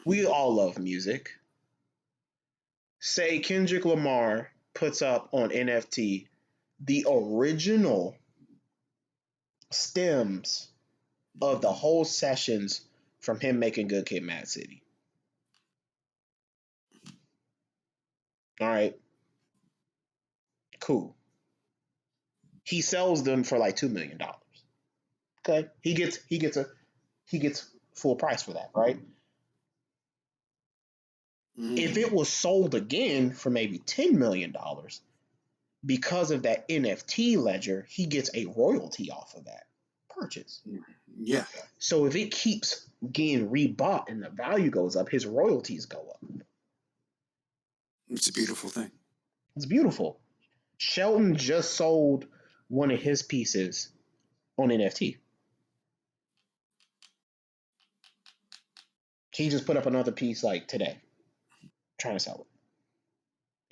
we all love music. Say Kendrick Lamar puts up on NFT the original stems of the whole sessions from him making Good Kid, Mad City. All right. Cool. He sells them for like $2 million. Okay. He gets full price for that, right? If it was sold again for maybe $10 million, because of that NFT ledger, he gets a royalty off of that purchase. Yeah. So if it keeps getting rebought and the value goes up, his royalties go up. It's a beautiful thing. It's beautiful. Shelton just sold one of his pieces on NFT. He just put up another piece like today, trying to sell it.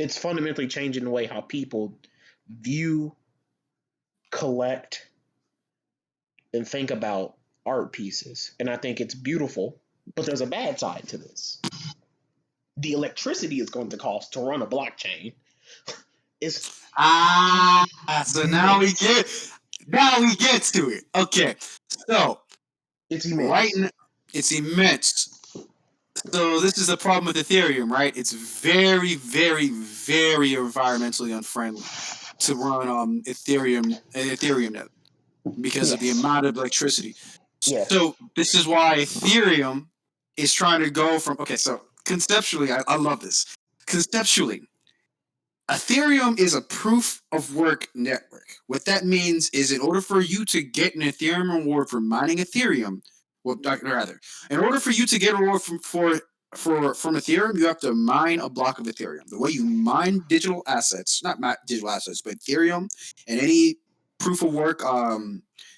It's fundamentally changing the way how people view, collect, and think about art pieces. And I think it's beautiful, but there's a bad side to this. The electricity is going to cost to run a blockchain. So now we get to it. Okay. So it's immense. It's immense. So this is the problem with Ethereum, right? It's very, very, very environmentally unfriendly to run Ethereum net because of the amount of electricity. Yes. So this is why Ethereum is trying to go from so conceptually, I love this. Conceptually, Ethereum is a proof of work network. What that means is in order for you to get an Ethereum reward for mining Ethereum, in order for you to get a reward from Ethereum, you have to mine a block of Ethereum. The way you mine digital assets, not digital assets, but Ethereum and any proof of work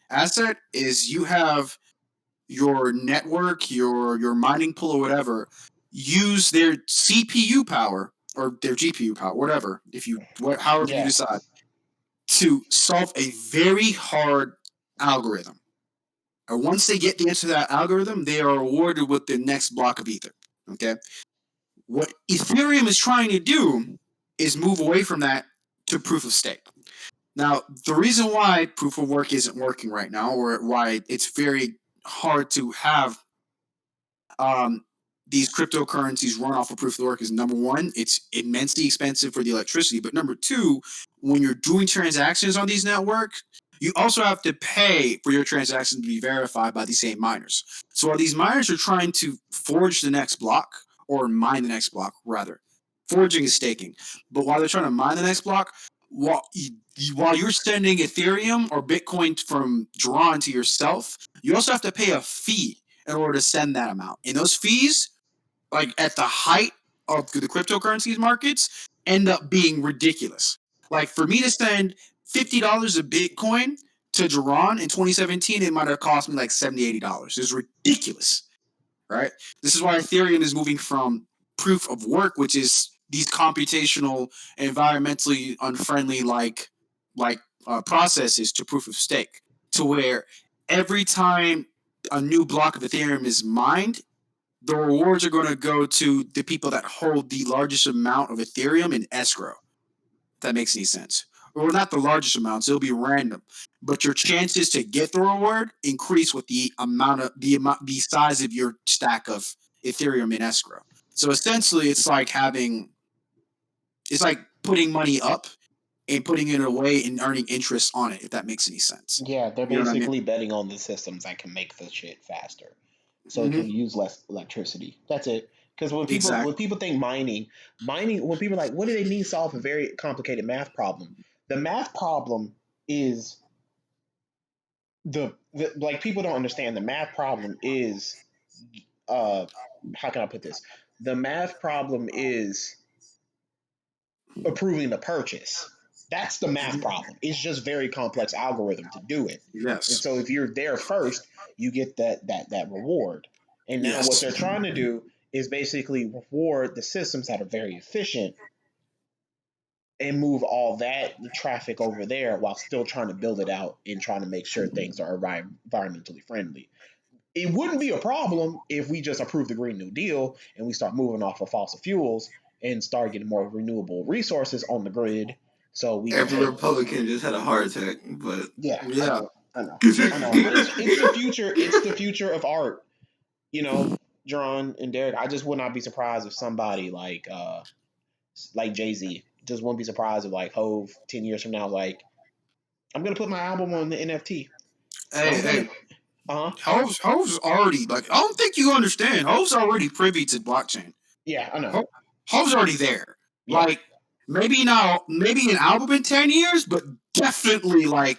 asset is you have your network, your mining pool or whatever, use their CPU power or their GPU power, whatever, however you decide, to solve a very hard algorithm. And once they get the answer to that algorithm, they are awarded with the next block of Ether. Okay? What Ethereum is trying to do is move away from that to proof of stake. Now, the reason why proof of work isn't working right now, or why it's very hard to have these cryptocurrencies run off of proof of work is, number one, it's immensely expensive for the electricity. But number two, when you're doing transactions on these networks, you also have to pay for your transactions to be verified by the same miners. So while these miners are trying to forge the next block, or mine the next block, rather, forging is staking. But while they're trying to mine the next block, while you're sending Ethereum or Bitcoin from Drawn to yourself, you also have to pay a fee in order to send that amount. And those fees, like at the height of the cryptocurrencies markets, end up being ridiculous. Like for me to send $50 of Bitcoin to Duran in 2017, it might have cost me like $70, $80. It's ridiculous, right? This is why Ethereum is moving from proof of work, which is these computational, environmentally unfriendly processes, to proof of stake, to where every time a new block of Ethereum is mined, the rewards are going to go to the people that hold the largest amount of Ethereum in escrow. If that makes any sense. Or not the largest amounts, it'll be random. But your chances to get the reward increase with the size of your stack of Ethereum in escrow. So essentially it's like putting money up and putting it away and earning interest on it, if that makes any sense. Yeah, they're basically betting on the systems that can make the shit faster, so it can use less electricity. That's it. Because when people think mining, when people are like, what do they mean solve a very complicated math problem? The math problem is like people don't understand. The math problem is how can I put this? The math problem is approving the purchase. That's the math problem. It's just very complex algorithm to do it. Yes. And so if you're there first, you get that reward. And now what they're trying to do is basically reward the systems that are very efficient and move all that traffic over there while still trying to build it out and trying to make sure things are environmentally friendly. It wouldn't be a problem if we just approve the Green New Deal and we start moving off of fossil fuels and start getting more renewable resources on the grid. So every Republican just had a heart attack, but I know. It's the future. It's the future of art. You know, John and Derek. I just would not be surprised if somebody like Jay-Z, just wouldn't be surprised if like Hove 10 years from now, like, I'm gonna put my album on the NFT. Hove's already like I don't think you understand. Hove's already privy to blockchain. Yeah, I know. Hove's already there. Yeah. Like maybe an album in 10 years, but definitely we're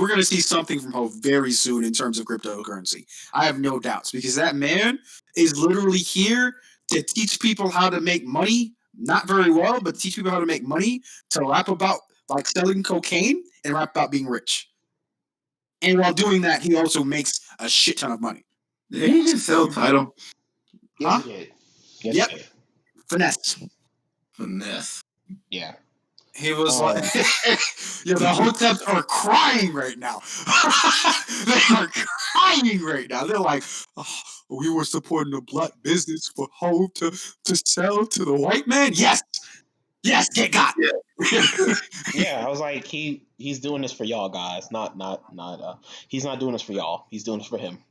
gonna see something from Hove very soon in terms of cryptocurrency. I have no doubts because that man is literally here to teach people how to make money. Not very well, but teach people how to make money, to rap about like selling cocaine and rap about being rich. And while doing that, he also makes a shit ton of money. Did he just sell Tidal? Yes, he did. Yes, he did. Finesse. Yeah. He was like, yeah, the hoteps are crying right now. They are crying right now. They're like, oh, we were supporting a black business for Hove to sell to the white man. Yes, get got. Yeah, I was like, he's doing this for y'all guys, not he's not doing this for y'all. He's doing this for him.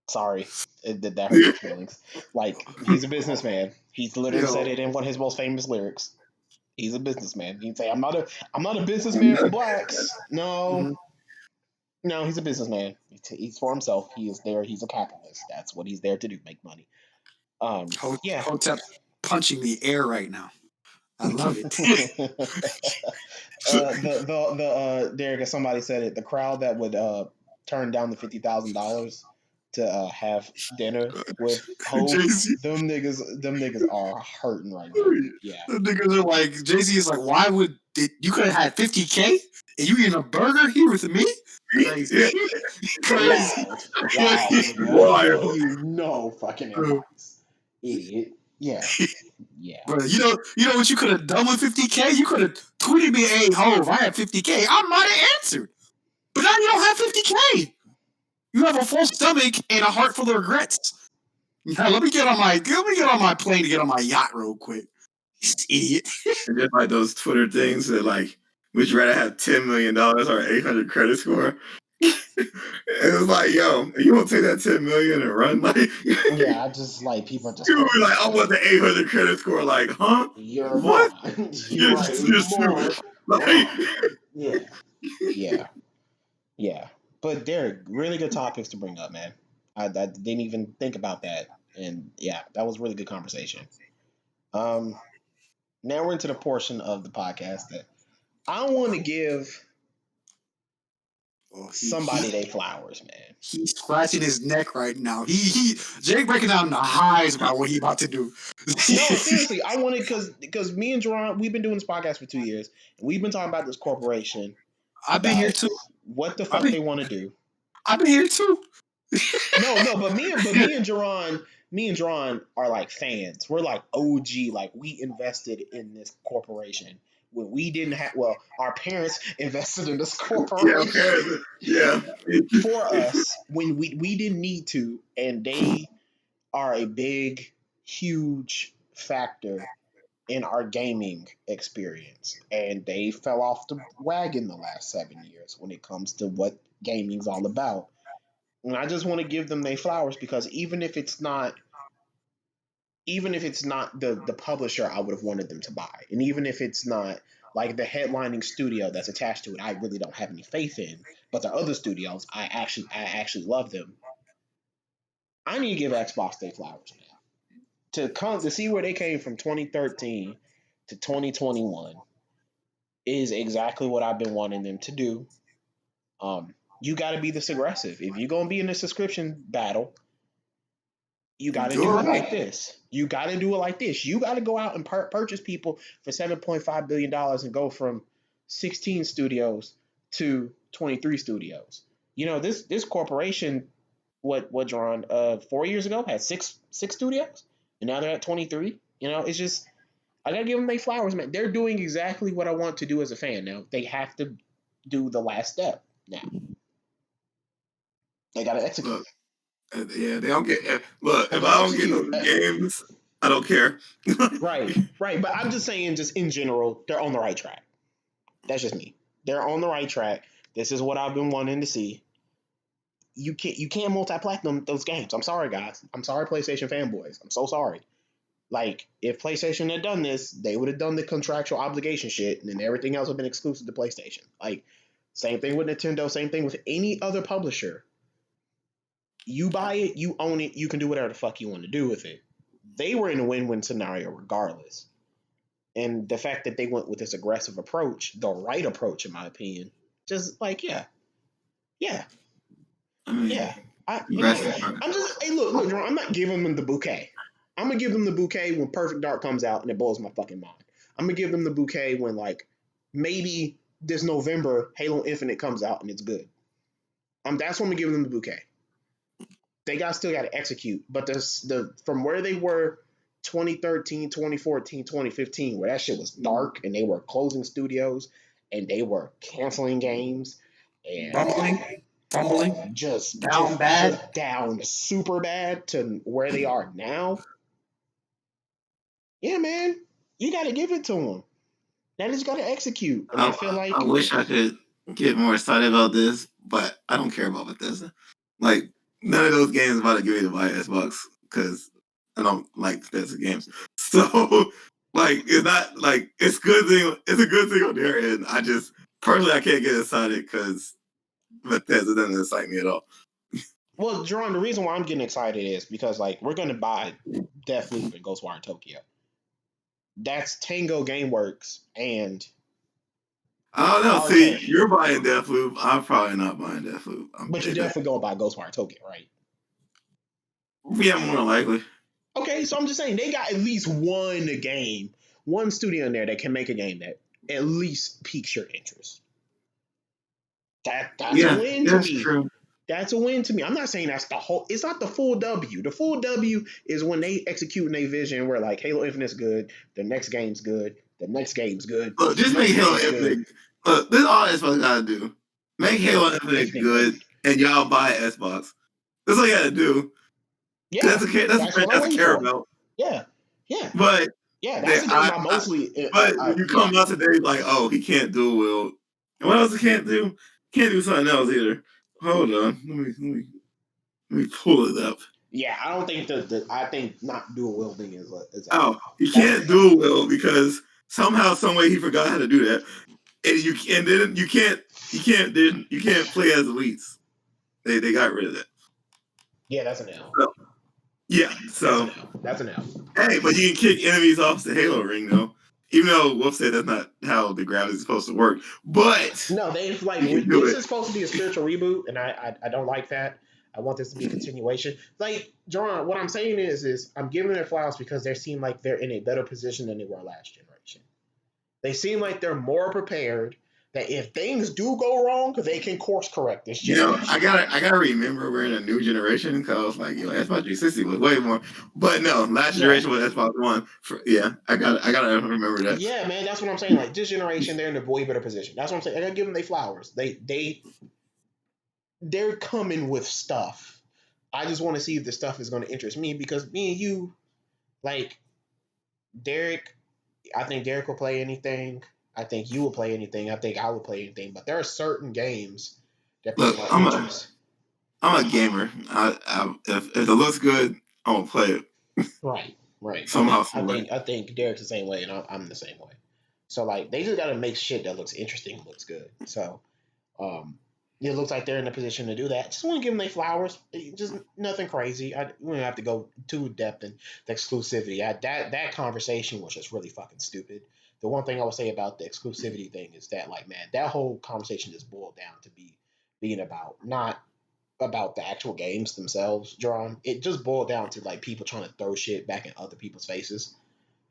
Sorry, that hurt your feelings. Like, he's a businessman. He's literally said it in one of his most famous lyrics. He's a businessman. He'd say, I'm not a businessman for blacks. No. No, he's a businessman. He's for himself. He is there. He's a capitalist. That's what he's there to do, make money. Yeah. Hotep punching the air right now. I love it. Derek, somebody said it. The crowd that would turn down the $50,000 to have dinner with Hov, them niggas are hurting right now. Yeah, the niggas are like, Jay-Z is like, why would you could have had $50K and you eating a burger here with me? Crazy. Crazy. Wow. You no fucking advice, idiot. Yeah. Yeah. But you know what you could have done with $50K? You could have tweeted me, hey, Hov, I had $50K. I might have answered. But now you don't have $50K. You have a full stomach and a heart full of regrets. Now, let me get on my plane to get on my yacht real quick. This idiot. And just like those Twitter things that like, would you rather have $10 million or 800 credit score? It was like, yo, you won't take that 10 million and run, like. Yeah, I just like people just. People be like, I want the 800 credit score, like, huh? You're what? You're right. Like, yeah. But they're really good topics to bring up, man. I didn't even think about that, and yeah, that was really good conversation. Now we're into the portion of the podcast that I want to give somebody their flowers, man. He's scratching his neck right now. Jake breaking down the highs about what he about to do. No, seriously, I wanted because me and Jerron, we've been doing this podcast for 2 years, and we've been talking about this corporation. I've been here too. What the fuck they want to do? I've been here too. No, but me and Jerron are like fans. We're like OG. Like, we invested in this corporation when we didn't have. Well, our parents invested in this corporation. Yeah. For us when we didn't need to, and they are a big, huge factor in our gaming experience, and they fell off the wagon the last 7 years when it comes to what gaming's all about. And I just want to give them their flowers, because even if it's not the publisher I would have wanted them to buy, and even if it's not like the headlining studio that's attached to it, I really don't have any faith in, but the other studios, I actually love them. I need to give Xbox their flowers now. To see where they came from 2013 to 2021 is exactly what I've been wanting them to do. You got to be this aggressive. If you're going to be in a subscription battle, you got to do it like this. You got to do it like this. You got to go out and purchase people for $7.5 billion and go from 16 studios to 23 studios. You know, this corporation, what John, 4 years ago had six studios, and now they're at 23. You know, it's just, I got to give them their flowers, man. They're doing exactly what I want to do as a fan. Now, they have to do the last step now. They got to execute. Look, yeah, they don't get. Look, if I don't get those games, I don't care. Right. But I'm just saying, just in general, they're on the right track. That's just me. They're on the right track. This is what I've been wanting to see. You can't multi-platinum those games. I'm sorry, guys. I'm sorry, PlayStation fanboys. I'm so sorry. Like, if PlayStation had done this, they would have done the contractual obligation shit, and then everything else would have been exclusive to PlayStation. Like, Same thing with Nintendo. Same thing with any other publisher. You buy it, you own it, you can do whatever the fuck you want to do with it. They were in a win-win scenario regardless. And the fact that they went with this aggressive approach, the right approach, in my opinion, just like, yeah. I'm just, hey, look, Jerome, I'm not giving them the bouquet. I'm gonna give them the bouquet when Perfect Dark comes out and it blows my fucking mind. I'm gonna give them the bouquet when, like, maybe this November Halo Infinite comes out and it's good. That's when I'm gonna give them the bouquet. They still got to execute, but from where they were 2013, 2014, 2015, where that shit was dark and they were closing studios and they were canceling games and fumbling, just bad, down super bad to where they are now. Yeah, man, you got to give it to them. Now they just got to execute, and I feel like I wish I could get more excited about this, but I don't care about Bethesda. Like, none of those games about to give me to buy Xbox because I don't like Bethesda games. So, like, it's not like it's good thing. It's a good thing on their end. I just personally I can't get excited because Bethesda doesn't excite me at all. Well, Jerome, the reason why I'm getting excited is because, like, we're gonna buy Deathloop and Ghostwire Tokyo. That's Tango Gameworks and I don't know. See, you're buying Deathloop. I'm probably not buying Deathloop. But you're definitely going to buy Ghostwire Tokyo, right? Yeah, more than likely. Okay, so I'm just saying they got at least one studio in there that can make a game that at least piques your interest. That's a win to me. True. That's a win to me. I'm not saying that's the whole. It's not the full W. The full W is when they execute their vision. Where, like, Halo Infinite's good, the next game's good, the next game's good. Look, just make Halo Infinite. Look, this is all Xbox gotta do. Make Halo Infinite good, and y'all buy Xbox. That's all you gotta do. Yeah, that's what I care about. Yeah. But that's mostly. But you come out today like, oh, he can't dual wield. And what else he can't do? Can't do something else either. Hold on, let me pull it up. Yeah, I don't think I think not dual wielding is. He can't dual wield because somehow, some way, he forgot how to do that, and then you can't play as elites. They got rid of that. Yeah, that's an L. So that's an L. Hey, but you can kick enemies off the Halo ring though. Even though Wolf said that's not how the gravity is supposed to work, but no, they like this is supposed to be a spiritual reboot, and I don't like that. I want this to be a continuation. Like, John, what I'm saying is I'm giving them flowers because they seem like they're in a better position than they were last generation. They seem like they're more prepared. That if things do go wrong, they can course correct this generation. I gotta remember we're in a new generation because, like, Xbox 360 was way more. But no, last generation was Xbox One. I gotta remember that. Yeah, man, that's what I'm saying. Like, this generation, they're in a way better position. That's what I'm saying. I gotta give them their flowers. They're coming with stuff. I just want to see if the stuff is going to interest me because me and you, like, Derek, I think Derek will play anything. I think you will play anything. I think I would play anything. But there are certain games that people are interest. I'm a gamer. If it looks good, I'm gonna play it. Right. Somehow. I think Derek's the same way, and I'm the same way. So, like, they just got to make shit that looks interesting and looks good. So, it looks like they're in a position to do that. Just want to give them their flowers. Just nothing crazy. We don't have to go too depth in the exclusivity. That conversation was just really fucking stupid. The one thing I would say about the exclusivity thing is that, like, man, that whole conversation just boiled down to being about not about the actual games themselves, John. It just boiled down to, like, people trying to throw shit back in other people's faces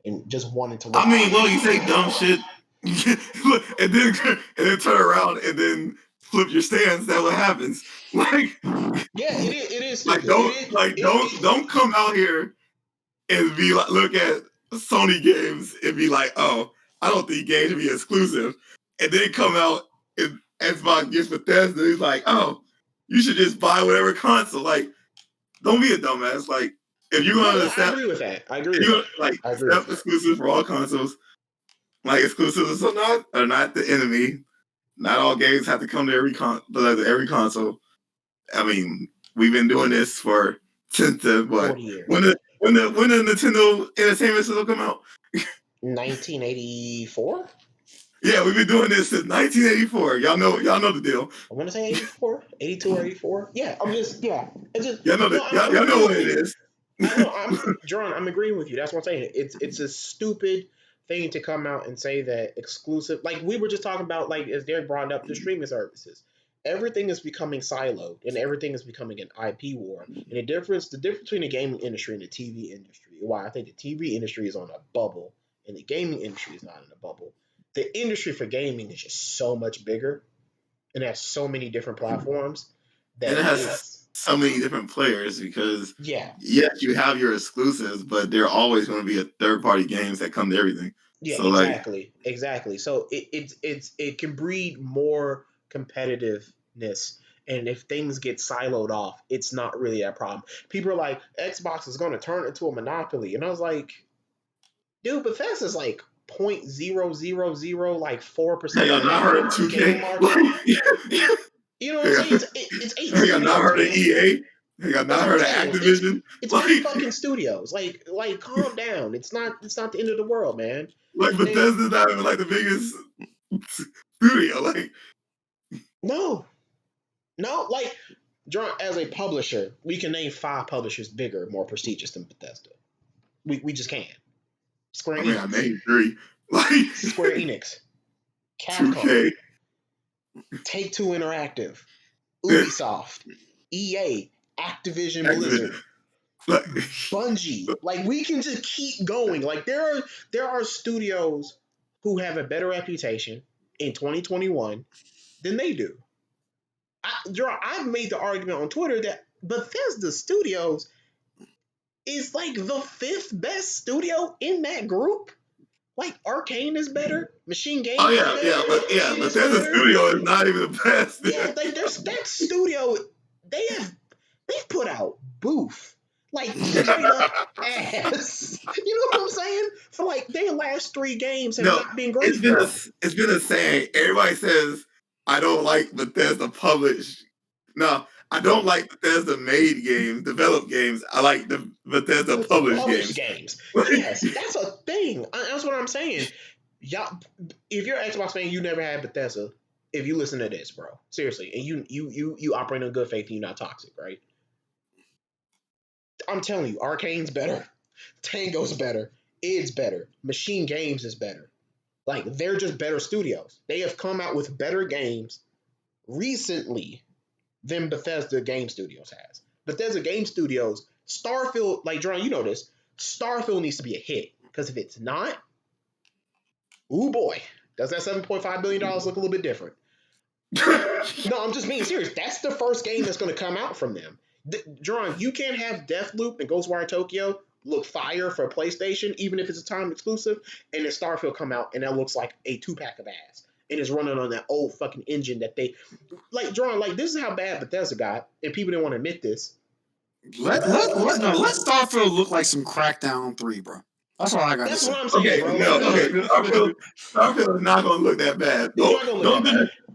and just wanting to. I mean, well, you say dumb shit, and then turn around and then flip your stance. That's what happens. Like, yeah, it is. Like, don't come out here and be like, look at Sony games and be like, oh, I don't think games should be exclusive, and then come out and Xbox gets Bethesda. He's like, oh, you should just buy whatever console. Like, don't be a dumbass. Like, if you're gonna accept, I agree with that. I agree. Accept exclusive for all consoles. Like, exclusives are not the enemy. Not all games have to come to every console. I mean, we've been doing this since the what? When the Nintendo Entertainment System come out? 1984. Yeah, we've been doing this since 1984. Y'all know the deal. I want to say 84, 82 or 84. Yeah, it's just y'all know y'all know what it is. Jerron, I'm agreeing with you. That's what I'm saying. It's a stupid thing to come out and say that exclusive, like we were just talking about, like as Derek brought up the streaming services. Everything is becoming siloed and everything is becoming an IP war. And the difference between the gaming industry and the TV industry, why I think the TV industry is on a bubble and the gaming industry is not in a bubble. The industry for gaming is just so much bigger and has so many different platforms that and it has so many different players because yes, you have your exclusives, but there are always going to be a third-party games that come to everything. Yeah, so exactly. So it can breed more competitiveness, and if things get siloed off, it's not really a problem. People are like, Xbox is going to turn into a monopoly, and I was like, dude, Bethesda's like 0.000 like 4% Have y'all not heard of 2K? You know what I'm saying? It's 8 Have y'all not heard of EA? Have y'all not heard of Activision? It's 8 fucking studios. Like calm down. It's not the end of the world, man. Like Bethesda's not even like the biggest studio. Like no, like John, as a publisher, we can name 5 publishers bigger, more prestigious than Bethesda. We just can't. Square Enix. I named 3. Like Square Enix, Capcom, Take-Two Interactive, Ubisoft, EA, Activision Blizzard, Bungie. Like we can just keep going. Like there are studios who have a better reputation in 2021 than they do. I've made the argument on Twitter that Bethesda Studios is like the 5th best studio in that group. Like Arcane is better, Machine Games. Bethesda Studio is not even the best. Yeah, like there's that studio. They've put out Booth, like straight up ass. You know what I'm saying? For like their last 3 games have not been great. It's been a saying. Everybody says I don't like Bethesda published. No, I don't like Bethesda made games, developed games. I like the Bethesda published games. Yes, that's a thing. That's what I'm saying. Y'all, if you're an Xbox fan, you never had Bethesda. If you listen to this, bro, seriously, and you operate in good faith and you're not toxic, right? I'm telling you, Arcane's better, Tango's better, id's better, Machine Games is better. Like they're just better studios. They have come out with better games recently than Bethesda Game Studios has. Bethesda Game Studios, Starfield, like Jerron, you know this, Starfield needs to be a hit. Because if it's not, ooh boy, does that $7.5 billion look a little bit different? No, I'm just being serious. That's the first game that's going to come out from them. Jerron, you can't have Deathloop and Ghostwire Tokyo look fire for PlayStation, even if it's a time exclusive, and then Starfield come out and that looks like a 2-pack of ass. And it's running on that old fucking engine that they like. Jerron, like this is how bad Bethesda got, and people didn't want to admit this. Let Starfield look like some Crackdown 3, bro. That's all I got to say. That's what I'm saying, bro. Starfield is not going to look that bad.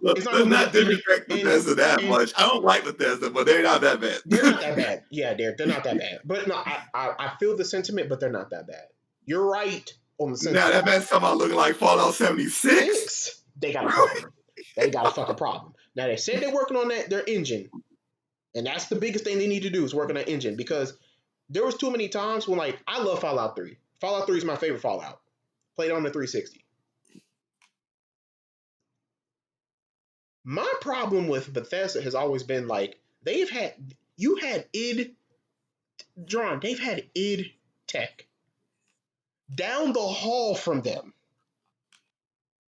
Let's not disrespect Bethesda that much. I don't like Bethesda, but they're not that bad. They're not that bad. Yeah, they're not that bad. But no, I feel the sentiment, but they're not that bad. You're right on the sentiment. Now that man's talking about looking like Fallout 76. They got a problem. They got a fucking problem. Now they said they're working on their engine, and that's the biggest thing they need to do is work on that engine because there was too many times when like I love Fallout 3. Fallout 3 is my favorite Fallout. Played on the 360. My problem with Bethesda has always been like they've had id Tech down the hall from them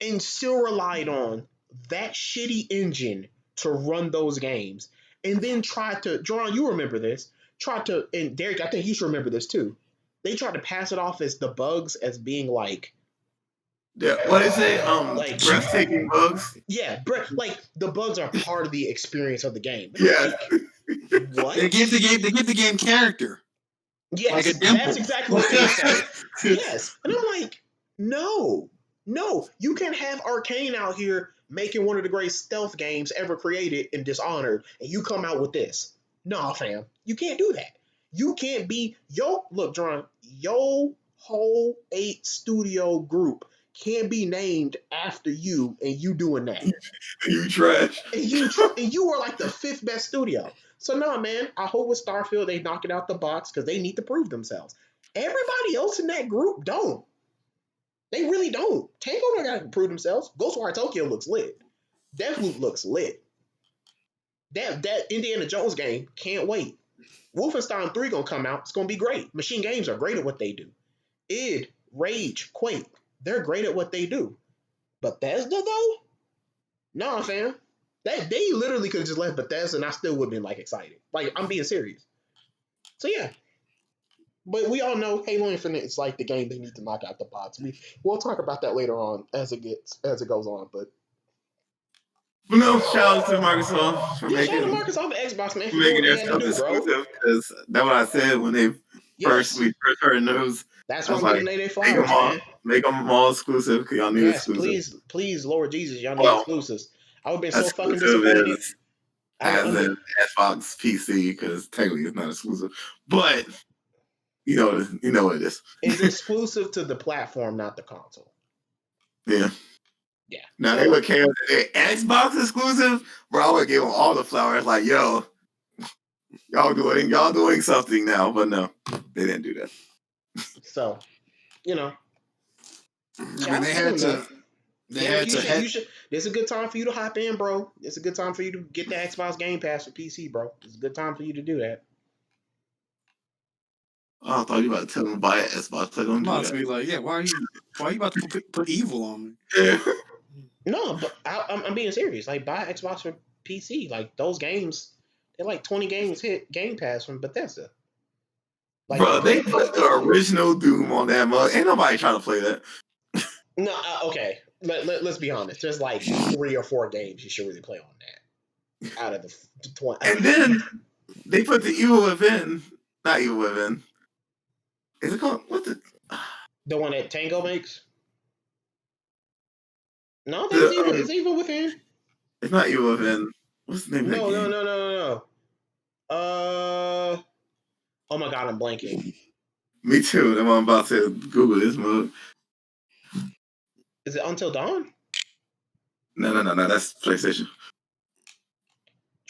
and still relied on that shitty engine to run those games and then tried to John, you remember this, and Derek, I think you should remember this too. They tried to pass it off as the bugs as being like what is it? Like breathtaking bugs? Yeah, like the bugs are part of the experience of the game. Yeah. Like, what? They give the game character. Yes, like that's exactly what they say. Yes. And I'm like, no, you can't have Arcane out here making one of the greatest stealth games ever created in Dishonored, and you come out with this. Nah, fam, you can't do that. You can't be look, John, your whole 8 studio group can't be named after you, and you doing that. You trash. And you are like the 5th best studio. So no, man. I hope with Starfield they knock it out the box because they need to prove themselves. Everybody else in that group don't. They really don't. Tango don't gotta prove themselves. Ghostwire Tokyo looks lit. Deathloop looks lit. That Indiana Jones game, can't wait. Wolfenstein 3 gonna come out. It's gonna be great. Machine Games are great at what they do. id, Rage, Quake, they're great at what they do. Bethesda though? Nah, fam. They literally could have just left Bethesda and I still would have been like excited. Like, I'm being serious. So yeah. But we all know Halo Infinite is like the game they need to knock out the box. We'll talk about that later on as it goes on, but no, shout out to Microsoft for making Microsoft and Xbox, man, making their stuff exclusive, because that's what I said when we first heard news. That's why we didn't their flowers, man. Make them all exclusive because y'all need exclusive. Please, Lord Jesus, y'all need exclusives. I would have been so fucking disappointed. As an Xbox PC, because technically it's not exclusive, but you know what it is. It's exclusive to the platform, not the console. Yeah. Yeah. Now they would care if they're Xbox exclusive, bro. I would give them all the flowers. Like, yo, y'all doing something now, but no, they didn't do that. So, I mean, they had to. It's a good time for you to hop in, bro. It's a good time for you to get the Xbox Game Pass for PC, bro. It's a good time for you to do that. Oh, I thought you were about to tell them to buy an Xbox. I'm about to be like, yeah, why are you about to put evil on me? No, but I'm being serious. Like, buy Xbox for PC. Like, those games, they're like 20 games hit Game Pass from Bethesda. Like, bro, they put the original Doom on that mug. Ain't nobody trying to play that. No, okay. Let's be honest. There's like 3 or 4 games you should really play on that. Out of the 20. And then they put the Evil Within. Not Evil Within. Is it called? What's it? The one that Tango makes? No, it's Evil Within. It's not Evil Within. What's the name of that game? No. Oh my god, I'm blanking. Me too. I'm about to Google this mode. Is it Until Dawn? No. That's PlayStation.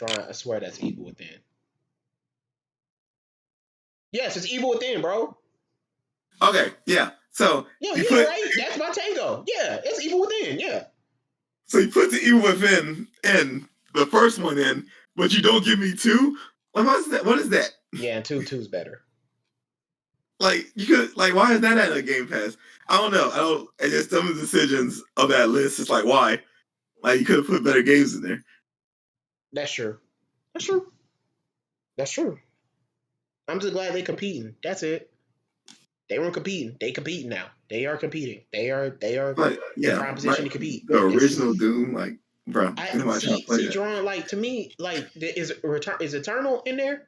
I swear that's Evil Within. Yes, it's Evil Within, bro. Okay, yeah. So right. That's my Tango. Yeah, it's Evil Within. Yeah. So you put the Evil Within in the first one in, but you don't give me 2. Like, what is that? Yeah, and 2's better. Like, you could, like, why is that at a Game Pass? I don't know. And just some of the decisions of that list, it's like, why? Like, you could have put better games in there. That's true. I'm just glad they're competing. That's it. They weren't competing. They competing now. They are competing. They are like, in prime position to compete. The original Doom, like, bro. Jerron, like, to me, like, is Eternal in there?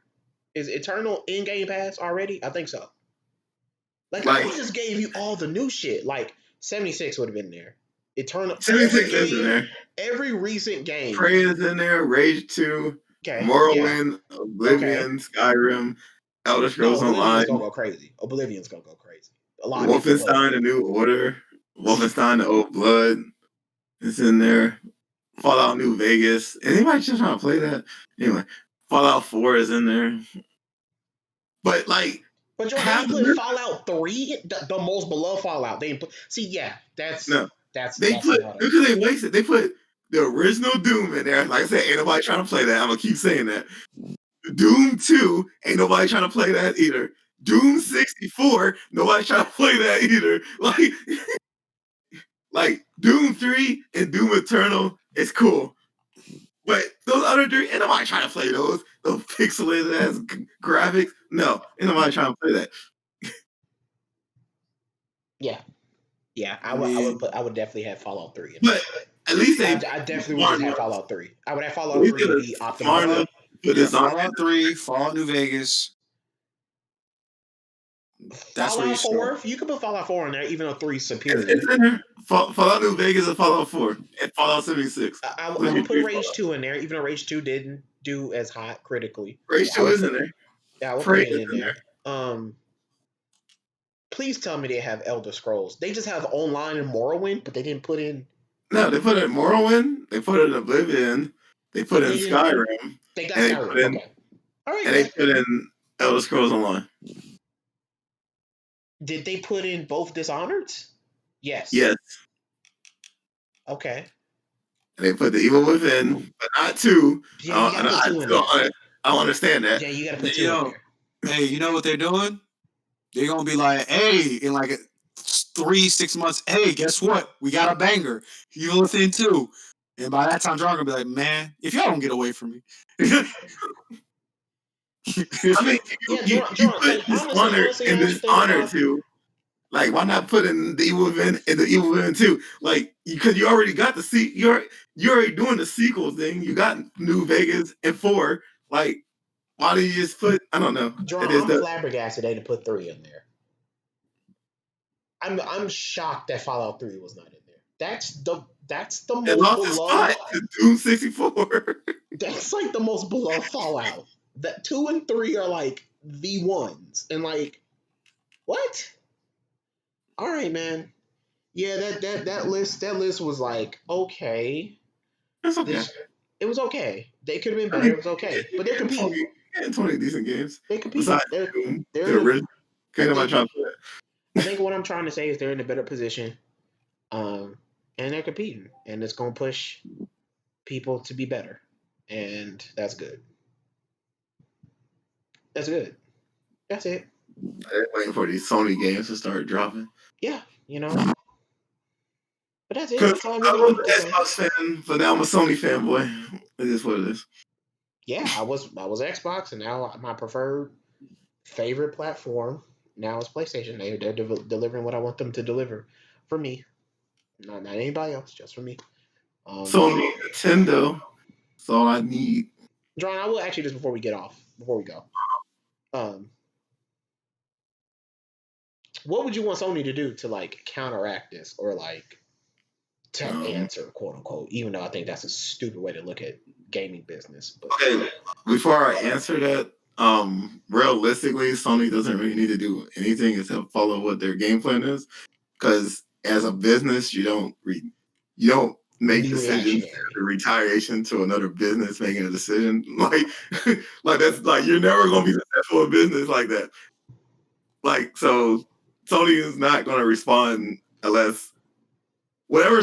Is Eternal in Game Pass already? I think so. Like I just gave you all the new shit. Like, 76 would have been there. Eternal. 76 is in there. Every recent game. Prey is in there. Rage 2. Okay. Morrowind. Yeah. Oblivion. Okay. Skyrim. Elder Scrolls Online. Oblivion's gonna go crazy. A lot Wolfenstein: The New Order. Wolfenstein: The Old Blood is in there. Fallout New Vegas. Anybody just trying to play that? Anyway, Fallout 4 is in there. But like, you put Fallout 3, the most beloved Fallout. They put. See, yeah, that's because they wasted. They put the original Doom in there. Like I said, ain't nobody trying to play that. I'm gonna keep saying that. Doom 2, ain't nobody trying to play that either. Doom 64, nobody trying to play that either. Like Doom 3 and Doom Eternal is cool. But those other 3, ain't nobody trying to play those pixelated ass graphics. No, ain't nobody trying to play that. Yeah, I would definitely have Fallout 3. But at least I definitely would have Fallout 3. I would have Fallout 3 to be optimal. Fallout 3, Fallout New Vegas. That's Fallout 4. You could put Fallout 4 in there, even though 3 is superior. It's in there. Fallout New Vegas and Fallout 4 and Fallout 76. I would put Rage 2 in there, even though Rage 2 didn't do as hot critically. Rage 2 is in there. Yeah, I would put it in there. Please tell me they have Elder Scrolls. They just have online and Morrowind, but they didn't put in. No, they put it in Morrowind. They put it in Oblivion. They put it in Skyrim. They got Skyrim. Okay. All right. And they put in Elder Scrolls Online. Did they put in both Dishonored? Yes. Yes. Okay. And they put the Evil Within, but not 2. Yeah, you gotta put 2 in there. I don't understand that. Yeah, you gotta put 2 in there. Hey, you know what they're doing? They're gonna be like, hey, in like 3-6 months, hey, guess what? We got a banger. Evil Within 2. And by that time, John gonna be like, man, if y'all don't get away from me. I mean, you put Dishonored in Dishonored 2. Like, why not put in the Evil Within and the Evil Within 2? Like, because you already got the you're already doing the sequel thing. You got New Vegas and 4. Like, why do you just put? I don't know. I'm flabbergasted they didn't put 3 in there. I'm shocked that Fallout 3 was not in there. That's the most beloved. Doom 64. That's like the most beloved Fallout. That 2 and 3 are like the ones, and like, what? All right, man. Yeah, that list was like, okay. That's okay. It was okay. They could have been better. It was okay, but they're competing. 20 decent games. They compete. They're original. I think what I'm trying to say is they're in a better position, and they're competing, and it's going to push people to be better, and that's good. That's good. That's it. I'm waiting for these Sony games to start dropping. Yeah, but that's it. That's all I was an Xbox fan, but now I'm a Sony fanboy. It is what it is. Yeah, I was Xbox, and now my preferred favorite platform now is PlayStation. They're delivering what I want them to deliver for me, not anybody else, just for me. Sony, Nintendo, that's all I need. John, I will ask you this before we go. What would you want Sony to do to like counteract this, or like to answer, quote unquote? Even though I think that's a stupid way to look at gaming business. But. Okay, before I answer that, realistically, Sony doesn't really need to do anything except follow what their game plan is, because as a business, you don't make decisions in retaliation to another business making a decision. Like that's like you're never gonna be successful in business like that. Like, so Sony is not gonna respond unless whatever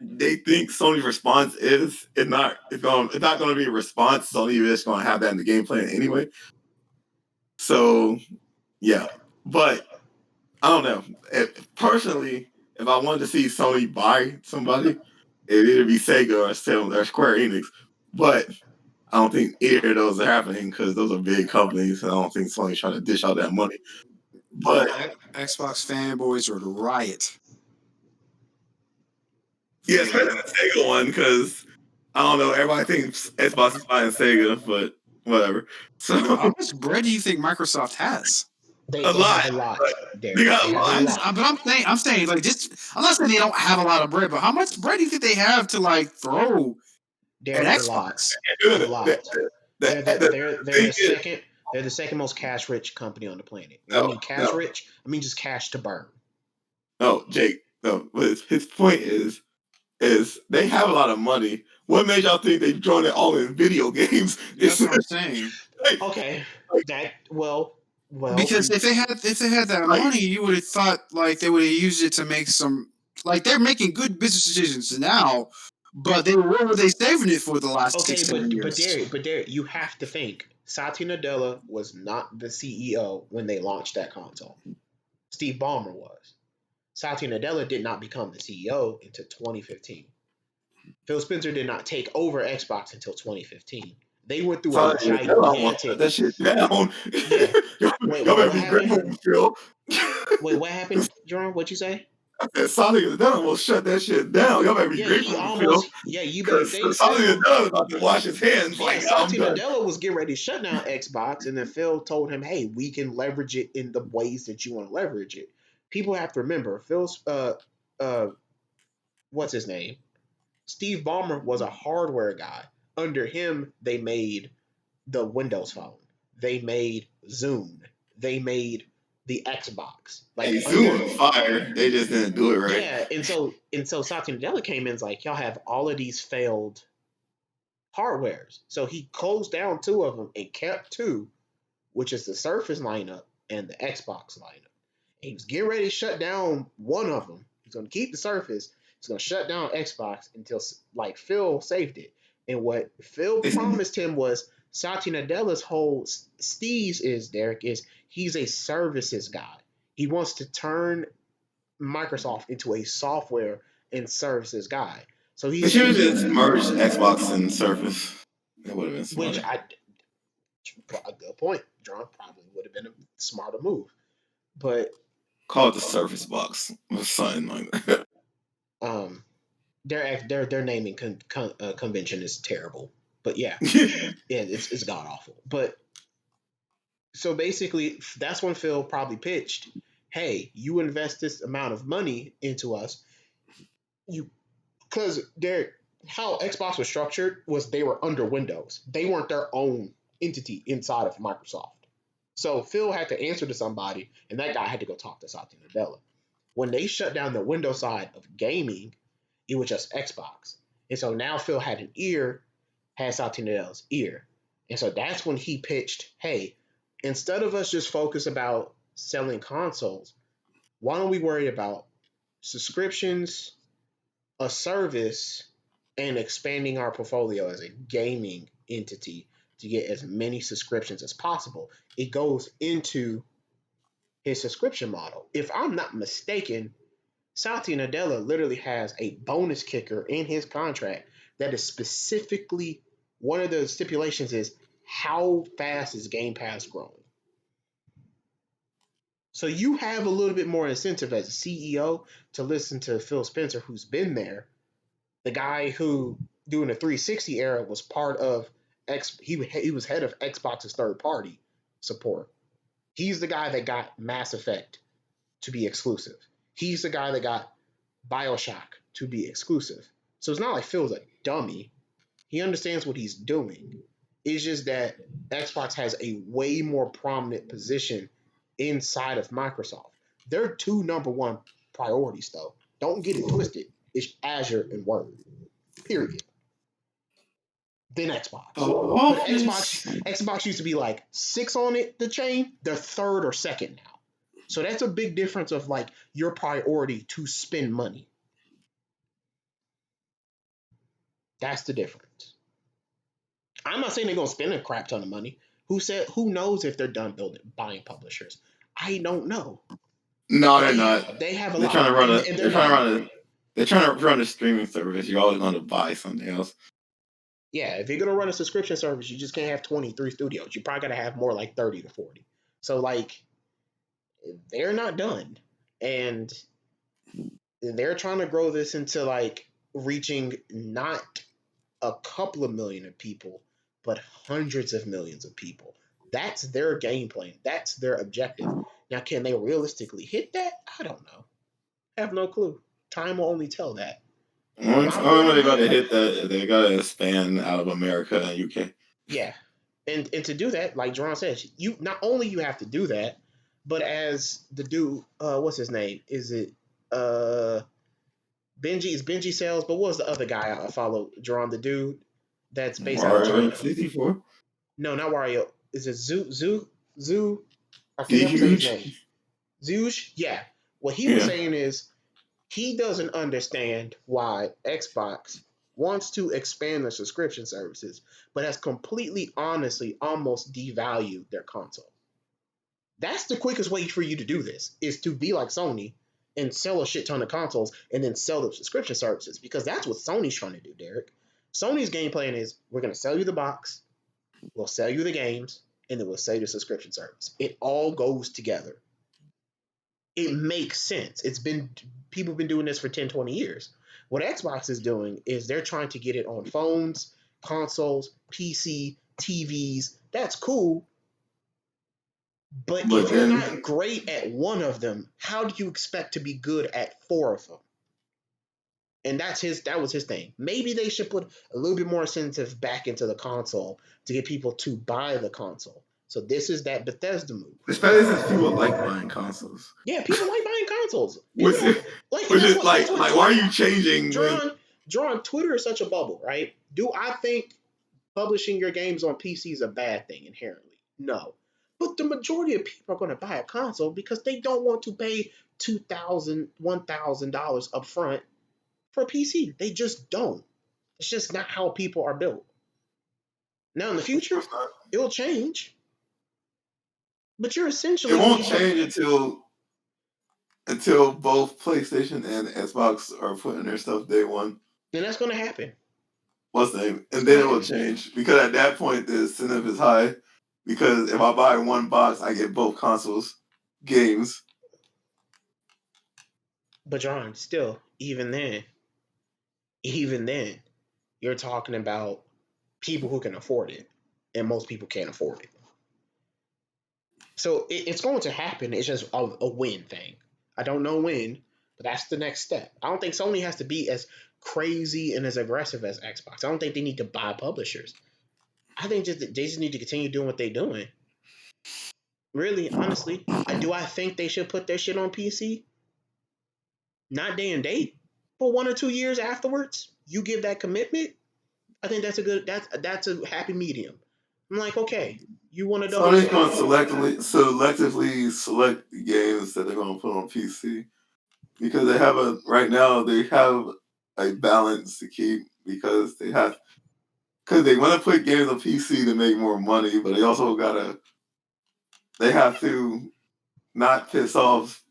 they think Sony's response is, it's not gonna be a response. Sony is just gonna have that in the game plan anyway. So yeah. But I don't know. Personally, if I wanted to see Sony buy somebody, it'd either be Sega or Square Enix. But I don't think either of those are happening because those are big companies, and I don't think Sony's trying to dish out that money. But Xbox fanboys are the riot. Yeah, especially the Sega one, because I don't know, everybody thinks Xbox is buying Sega, but whatever. So how much bread do you think Microsoft has? They have a lot. They got a lot. But I'm saying like just I'm not saying they don't have a lot of bread, but how much bread do you think they have to like throw at Xbox? A lot. They're the second most cash rich company on the planet. When I mean cash rich, I mean just cash to burn. No, Jake. No, but his point is they have a lot of money. What made y'all think they drawn it all in video games? That's what I'm saying. Okay, well. Because if they had that money, you would have thought like they would have used it to make some like they're making good business decisions now, but what were they saving it for the last 6-7 years? But Derek, you have to think Satya Nadella was not the CEO when they launched that console. Steve Ballmer was. Satya Nadella did not become the CEO until 2015. Phil Spencer did not take over Xbox until 2015. They went through a gigantic. That shit down. Yeah. Wait, what happened? Wait, what happened, Jerome? What'd you say? I said Sonic is done. We'll shut that shit down. Y'all better be grateful. You better think. Sonic is done about to wash his hands. Yeah, Satya Nadella was getting ready to shut down Xbox, and then Phil told him, "Hey, we can leverage it in the ways that you want to leverage it." People have to remember, Phil's what's his name? Steve Ballmer was a hardware guy. Under him, they made the Windows Phone. They made Zoom. They made the Xbox. Like Zoom fire, they just didn't do it right. Yeah, and so Satya Nadella came in and was like, y'all have all of these failed hardwares. So he closed down 2 of them and kept 2, which is the Surface lineup and the Xbox lineup. And he was getting ready to shut down one of them. He's going to keep the Surface. He's going to shut down Xbox until like Phil saved it. And what Phil promised him was Satya Nadella's whole steez is, Derek, is he's a services guy. He wants to turn Microsoft into a software and services guy. So he should have just merged Xbox and Surface. That would have been smart. A good point. John probably would have been a smarter move. But call it the Surface Box or something like that. Their naming convention is terrible. But yeah, it's god awful. But so basically, that's when Phil probably pitched, "Hey, you invest this amount of money into us, because how Xbox was structured was they were under Windows. They weren't their own entity inside of Microsoft. So Phil had to answer to somebody, and that guy had to go talk to Satya Nadella. When they shut down the Windows side of gaming, it was just Xbox. And so now Phil had Satya Nadella's ear. And so that's when he pitched, hey, instead of us just focus about selling consoles, why don't we worry about subscriptions, a service, and expanding our portfolio as a gaming entity to get as many subscriptions as possible. It goes into his subscription model. If I'm not mistaken, Satya Nadella literally has a bonus kicker in his contract that is specifically, one of the stipulations is how fast is Game Pass growing. So you have a little bit more incentive as a CEO to listen to Phil Spencer, who's been there, the guy who during the 360 era was part of he was head of Xbox's third party support. He's the guy that got Mass Effect to be exclusive. He's the guy that got BioShock to be exclusive. So it's not like Phil's a dummy. He understands what he's doing. It's just that Xbox has a way more prominent position inside of Microsoft. Their 2 number 1 priorities, though, don't get it twisted, it's Azure and Word. Period. Then Xbox. But Xbox used to be like 6 on the chain. They're 3rd or 2nd now. So that's a big difference of like your priority to spend money. That's the difference. I'm not saying they're gonna spend a crap ton of money. Who knows if they're done buying publishers? I don't know. No, they're not. They have a they're lot. Trying to run they're trying to run a streaming service. You're always going to buy something else. Yeah, if you're going to run a subscription service, you just can't have 23 studios. You probably got to have more like 30 to 40. So, like, they're not done. And they're trying to grow this into, like, reaching not a couple of million of people, but hundreds of millions of people. That's their game plan. That's their objective. Now, can they realistically hit that? I don't know. I have no clue. Time will only tell that. Once they got to hit that, they got to expand out of America and UK. Yeah, and to do that, like Jerron says, you not only you have to do that, but as the dude, what's his name? Is it Benji? Is Benji Sales? But what was the other guy I follow? Jerron, the dude that's based out of China. 64? No, not Wario. Is it Zoo? I can never say his name. Zoosh? Yeah. What he was saying is he doesn't understand why Xbox wants to expand their subscription services, but has completely honestly almost devalued their console. That's the quickest way for you to do this, is to be like Sony and sell a shit ton of consoles and then sell the subscription services, because that's what Sony's trying to do, Derek. Sony's game plan is, we're going to sell you the box, we'll sell you the games, and then we'll sell you the subscription service. It all goes together. It makes sense. People have been doing this for 10, 20 years. What Xbox is doing is they're trying to get it on phones, consoles, PC, TVs. That's cool. But if you're not great at one of them, how do you expect to be good at 4 of them? And that was his thing. Maybe they should put a little bit more incentive back into the console to get people to buy the console. So this is that Bethesda move. Especially since people like buying consoles. Yeah, people like buying consoles. Which is like why are you changing? Drawing Twitter is such a bubble, right? Do I think publishing your games on PC is a bad thing inherently? No. But the majority of people are going to buy a console because they don't want to pay $2,000, $1,000 up front for a PC. They just don't. It's just not how people are built. Now in the future, it'll change. But you're essentially... It won't change until both PlayStation and Xbox are putting their stuff day one. Then that's going to happen. What's the name? And then it will change. Because at that point, the incentive is high. Because if I buy one box, I get both consoles, games. But John, still, even then, you're talking about people who can afford it. And most people can't afford it. So it's going to happen. It's just a when thing. I don't know when, but that's the next step. I don't think Sony has to be as crazy and as aggressive as Xbox. I don't think they need to buy publishers. I think they just need to continue doing what they're doing. Really, honestly, do I think they should put their shit on PC? Not day and date, but 1 or 2 years afterwards, you give that commitment. I think that's a happy medium. I'm like, okay, you want to know? Sony's going to selectively select the games that they're going to put on PC because they have a balance to keep because they want to put games on PC to make more money, but they have to not piss off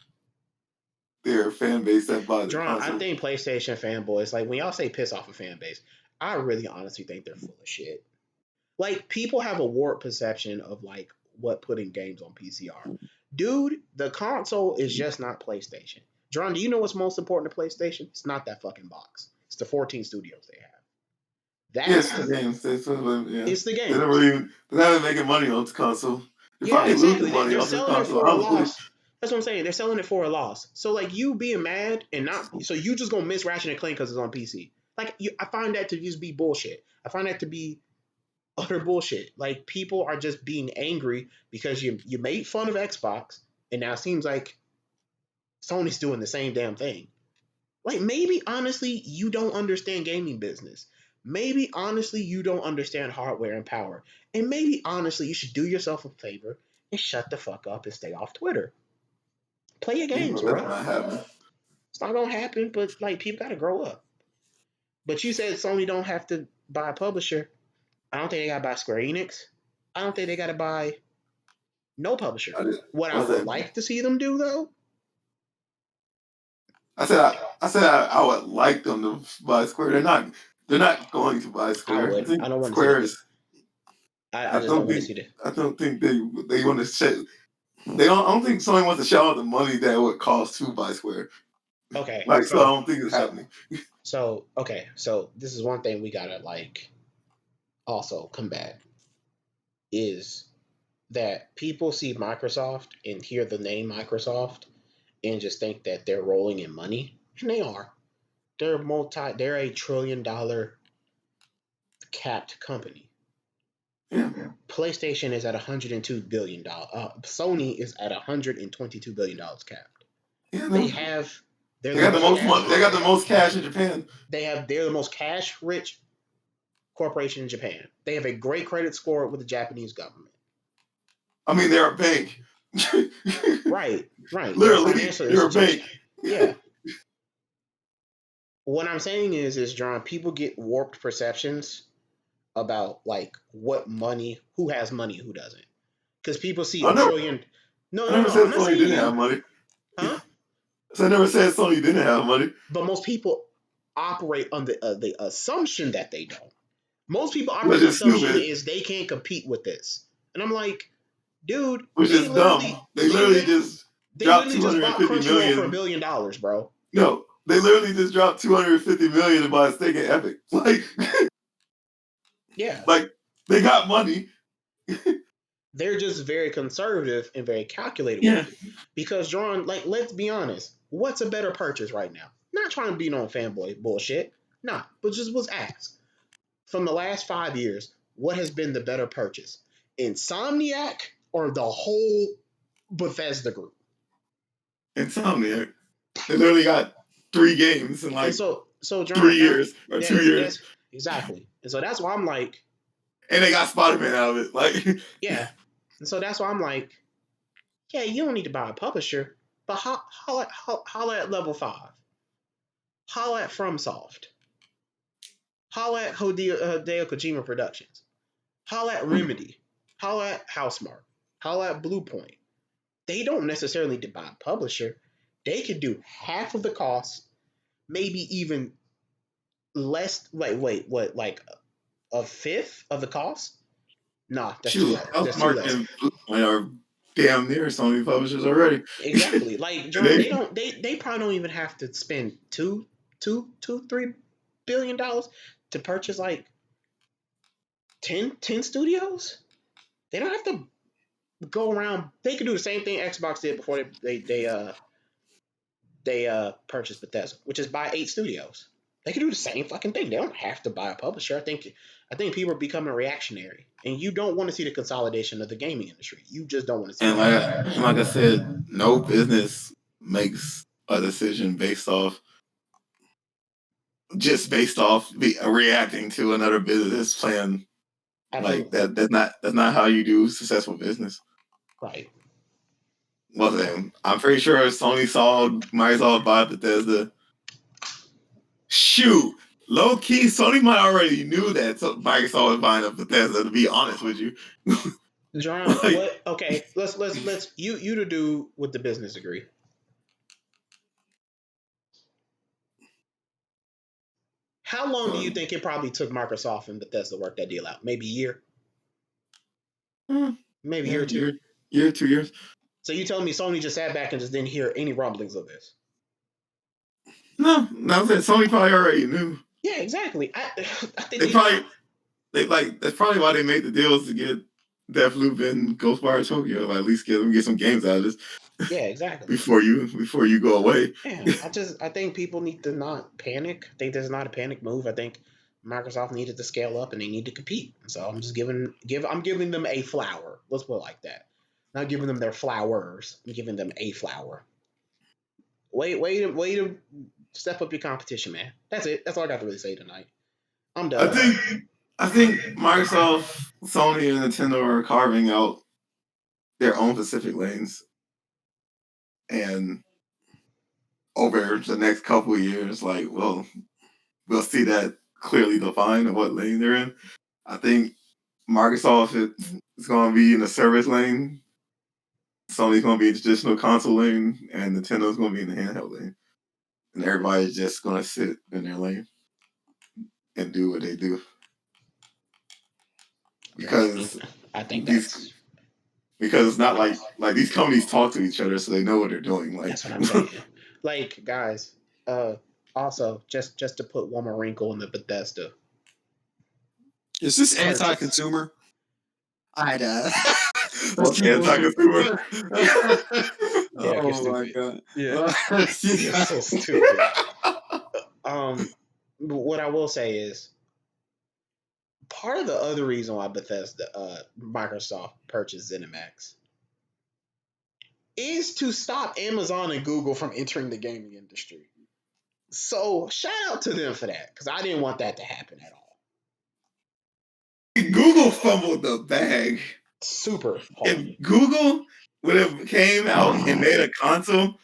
their fan base that buys the console. I think PlayStation fanboys, like when y'all say piss off a fan base, I really honestly think they're full of shit. Like, people have a warped perception of like what putting games on PC are. Dude, the console is just not PlayStation. John, do you know what's most important to PlayStation? It's not that fucking box. It's the 14 studios they have. It's the games. It's the games. They're not making money on the console. Yeah, exactly. They're selling it for a loss. That's what I'm saying. They're selling it for a loss. So like you being mad and so you just gonna miss Ratchet and Clank because it's on PC. Like I find that to just be bullshit. I find that to be utter bullshit. Like people are just being angry because you made fun of Xbox and now it seems like Sony's doing the same damn thing. Like maybe honestly you don't understand gaming business. Maybe honestly you don't understand hardware and power. And maybe honestly you should do yourself a favor and shut the fuck up and stay off Twitter. Play your games, bro. It's not gonna happen, but like people gotta grow up. But you said Sony don't have to buy a publisher. I don't think they gotta buy Square Enix. I don't think they gotta buy no publisher. What I would like to see them do though. I said I would like them to buy Square. They're not going to buy Square. I don't want to see it. I just don't want to see it. I don't think they want to say. I don't think Sony wants to shell out the money that it would cost to buy Square. Okay. So I don't think it's happening. So this is one thing we gotta like also combat is that people see Microsoft and hear the name Microsoft and just think that they're rolling in money, and they are. They're a $1 trillion capped company. Yeah. PlayStation is at $102 billion. Sony is at $122 billion capped. Yeah, they got the most money. They got the most cash in Japan. They're the most cash rich corporation in Japan. They have a great credit score with the Japanese government. I mean, they're a bank. Right. Literally, they're a bank. Yeah. What I'm saying is, John, people get warped perceptions about like what money, who has money, who doesn't. Because people see a trillion. No. I never said Sony didn't have money. Huh? So I never said Sony didn't have money. But most people operate on the assumption that they don't. Most people operate on the assumption is they can't compete with this. And I'm like, dude, which is dumb. They literally just dropped $250 million for $1 billion, bro. No, they literally just dropped $250 million to buy a stake in Epic. Like, yeah, like they got money. They're just very conservative and very calculated. Yeah. Because, John, like, let's be honest. What's a better purchase right now? Not trying to be no fanboy bullshit. Nah, but just was asked. From the last 5 years, what has been the better purchase? Insomniac or the whole Bethesda group? Insomniac. They literally got 3 games in like so John, 3 years or 2 years. Exactly. And so that's why I'm like, and they got Spider-Man out of it. Like, yeah. And so that's why I'm like, yeah, you don't need to buy a publisher, but holla at Level 5. Holla at FromSoft. Holla at Hideo Kojima Productions. Holla at Remedy. Holla at Housemarque. Holla at Bluepoint. They don't necessarily need to buy a publisher. They could do half of the cost, maybe even less. Like a fifth of the cost? Nah, that's too less. Housemarque and Bluepoint are damn near Sony publishers already. Exactly. Like John, they probably don't even have to spend $3 billion to purchase like 10 studios. They don't have to go around. They could do the same thing Xbox did before they purchased Bethesda, which is buy 8 studios. They could do the same fucking thing. They don't have to buy a publisher. I think people are becoming reactionary, and you don't want to see the consolidation of the gaming industry. You just don't want to see. And like I said, no business makes a decision based off reacting to another business plan. Like that's not how you do successful business. Right. Well then, I'm pretty sure Sony saw Microsoft buy Bethesda. Shoot, low key, Sony might already knew that Microsoft was buying up Bethesda. To be honest with you, John, what? Okay, let's you to do with the business degree. How long do you think it probably took Microsoft and Bethesda to work that deal out? Maybe a year? Maybe a year or 2? Year, 2 years. So you telling me Sony just sat back and just didn't hear any rumblings of this? No, Sony probably already knew. Yeah, exactly. I think that's probably why they made the deals to get Deathloop and Ghostwire Tokyo. Like, at least get some games out of this. Yeah, exactly. before you go away. Yeah, I think people need to not panic. I think there's not a panic move. I think Microsoft needed to scale up and they need to compete. So I'm just giving them a flower. Let's put it like that. Not giving them their flowers. I'm giving them a flower. Wait to step up your competition, man. That's it. That's all I got to really say tonight. I'm done. I think Microsoft, Sony, and Nintendo are carving out their own specific lanes. And over the next couple of years, like, we'll see that clearly defined of what lane they're in. I think Microsoft is going to be in the service lane. Sony's going to be in the traditional console lane, and Nintendo's going to be in the handheld lane. And everybody's just going to sit in their lane and do what they do. Because I think because it's not like these companies talk to each other, so they know what they're doing. Like, that's what I'm saying. Like, guys, also just to put one more wrinkle in the Bethesda. Is this anti-consumer? I'd anti-consumer. Oh my god! Yeah, you're so stupid. What I will say is, part of the other reason why Microsoft purchased ZeniMax is to stop Amazon and Google from entering the gaming industry. So shout out to them for that, because I didn't want that to happen at all. Google fumbled the bag. Super hard. If Google would have came out and made a console,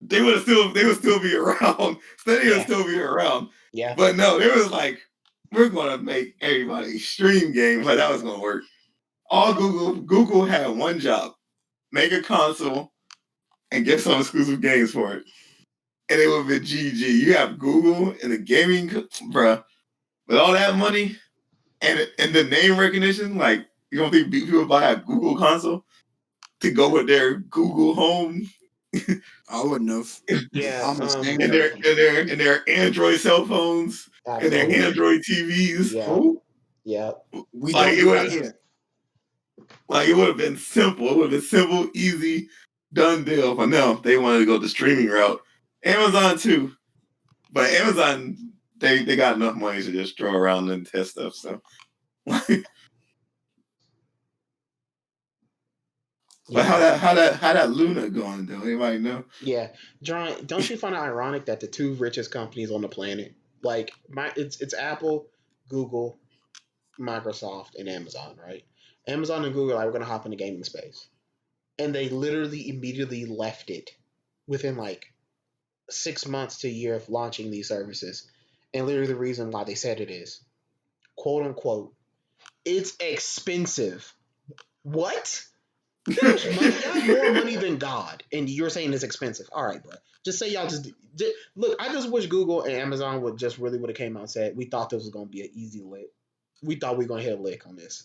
they would still be around. Stadia would still be around. Yeah. But no, it was like, we're gonna make everybody stream games. Like, that was gonna work. All Google had one job: make a console and get some exclusive games for it. And it would have been GG. You have Google and the gaming, bruh, with all that money and the name recognition, like, you don't think people buy a Google console to go with their Google Home? I wouldn't have. Yeah. And their Android cell phones and their Android TVs. Yeah. It would have been simple. It would have been simple, easy, done deal. But no, they wanted to go the streaming route. Amazon too. But Amazon, they got enough money to just throw around and test stuff. So But how that Luna going though? Anybody know? Yeah, John, don't you find it ironic that the two richest companies on the planet, like it's Apple, Google, Microsoft, and Amazon, right? Amazon and Google are like, we're gonna hop in the gaming space, and they literally immediately left it within like 6 months to a year of launching these services. And literally the reason why they said it is, quote unquote, it's expensive. What? There's money. Y'all have more money than God, and you're saying it's expensive. All right, bro. Just say y'all just look. I just wish Google and Amazon would have came out and said, we thought this was gonna be an easy lick. We thought we were gonna hit a lick on this.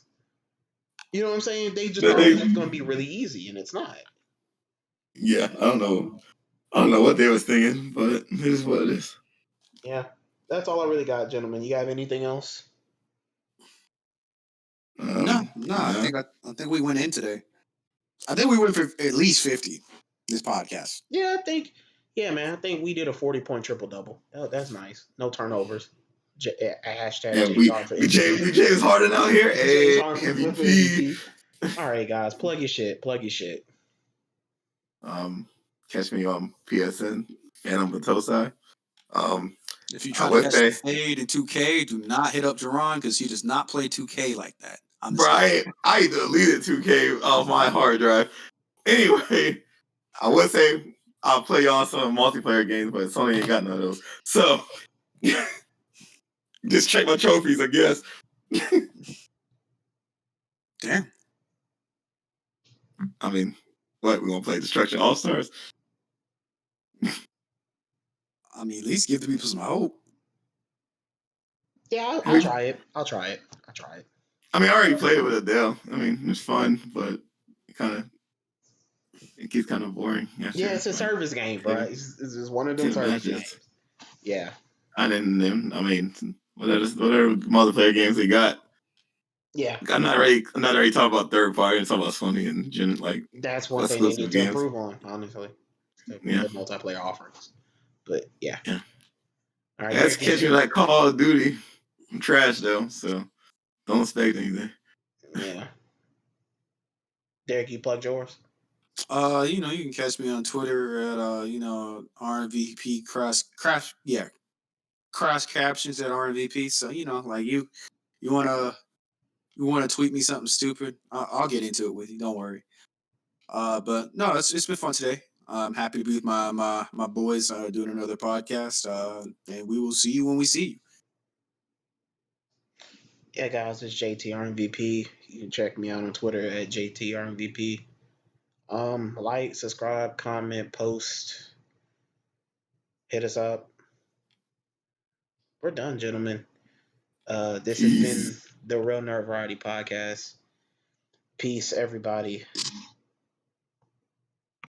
You know what I'm saying? They just thought it was gonna be really easy, and it's not. Yeah, I don't know what they was thinking, but it is what it is. Yeah, that's all I really got, gentlemen. You have anything else? No. I think we went in today. I think we went for at least 50 this podcast. Yeah, man. I think we did a 40-point triple double. Oh, that's nice. No turnovers. Hashtag Yeah, we James Harden out here. James Harden MVP. All right, guys, plug your shit. Catch me on PSN and on Batosai. If you try to catch the fade in 2K, do not hit up Jerron because he does not play 2K like that. Bro, I deleted 2K off my hard drive. Anyway, I would say I'll play y'all some multiplayer games, but Sony ain't got none of those. So just check my trophies, I guess. Damn. I mean, what, we gonna play Destruction All Stars? I mean, at least give the people some hope. Yeah, I'll try it. I mean, I already played it with Adele. I mean, it's fun, but it gets kind of boring. Yeah, it's a service game, bro. It's one of them service games. Yeah. I mean, whatever multiplayer games they got. Yeah. I'm not ready talking about third party and talking about Sony and like. That's one thing they need to improve on, honestly. The multiplayer offerings. But yeah. All right. That's catching like Call of Duty. I'm trash though, so don't expect anything. Yeah. Derek, you plugged yours? You can catch me on Twitter at RNVP cross captions at RNVP. So like you wanna tweet me something stupid, I'll get into it with you. Don't worry. But no, it's been fun today. I'm happy to be with my boys doing another podcast. And we will see you when we see you. Yeah, guys, it's JT RNVP. You can check me out on Twitter at JT RNVP. Like, subscribe, comment, post, hit us up. We're done, gentlemen. This has been the Real Nerd Variety Podcast. Peace, everybody.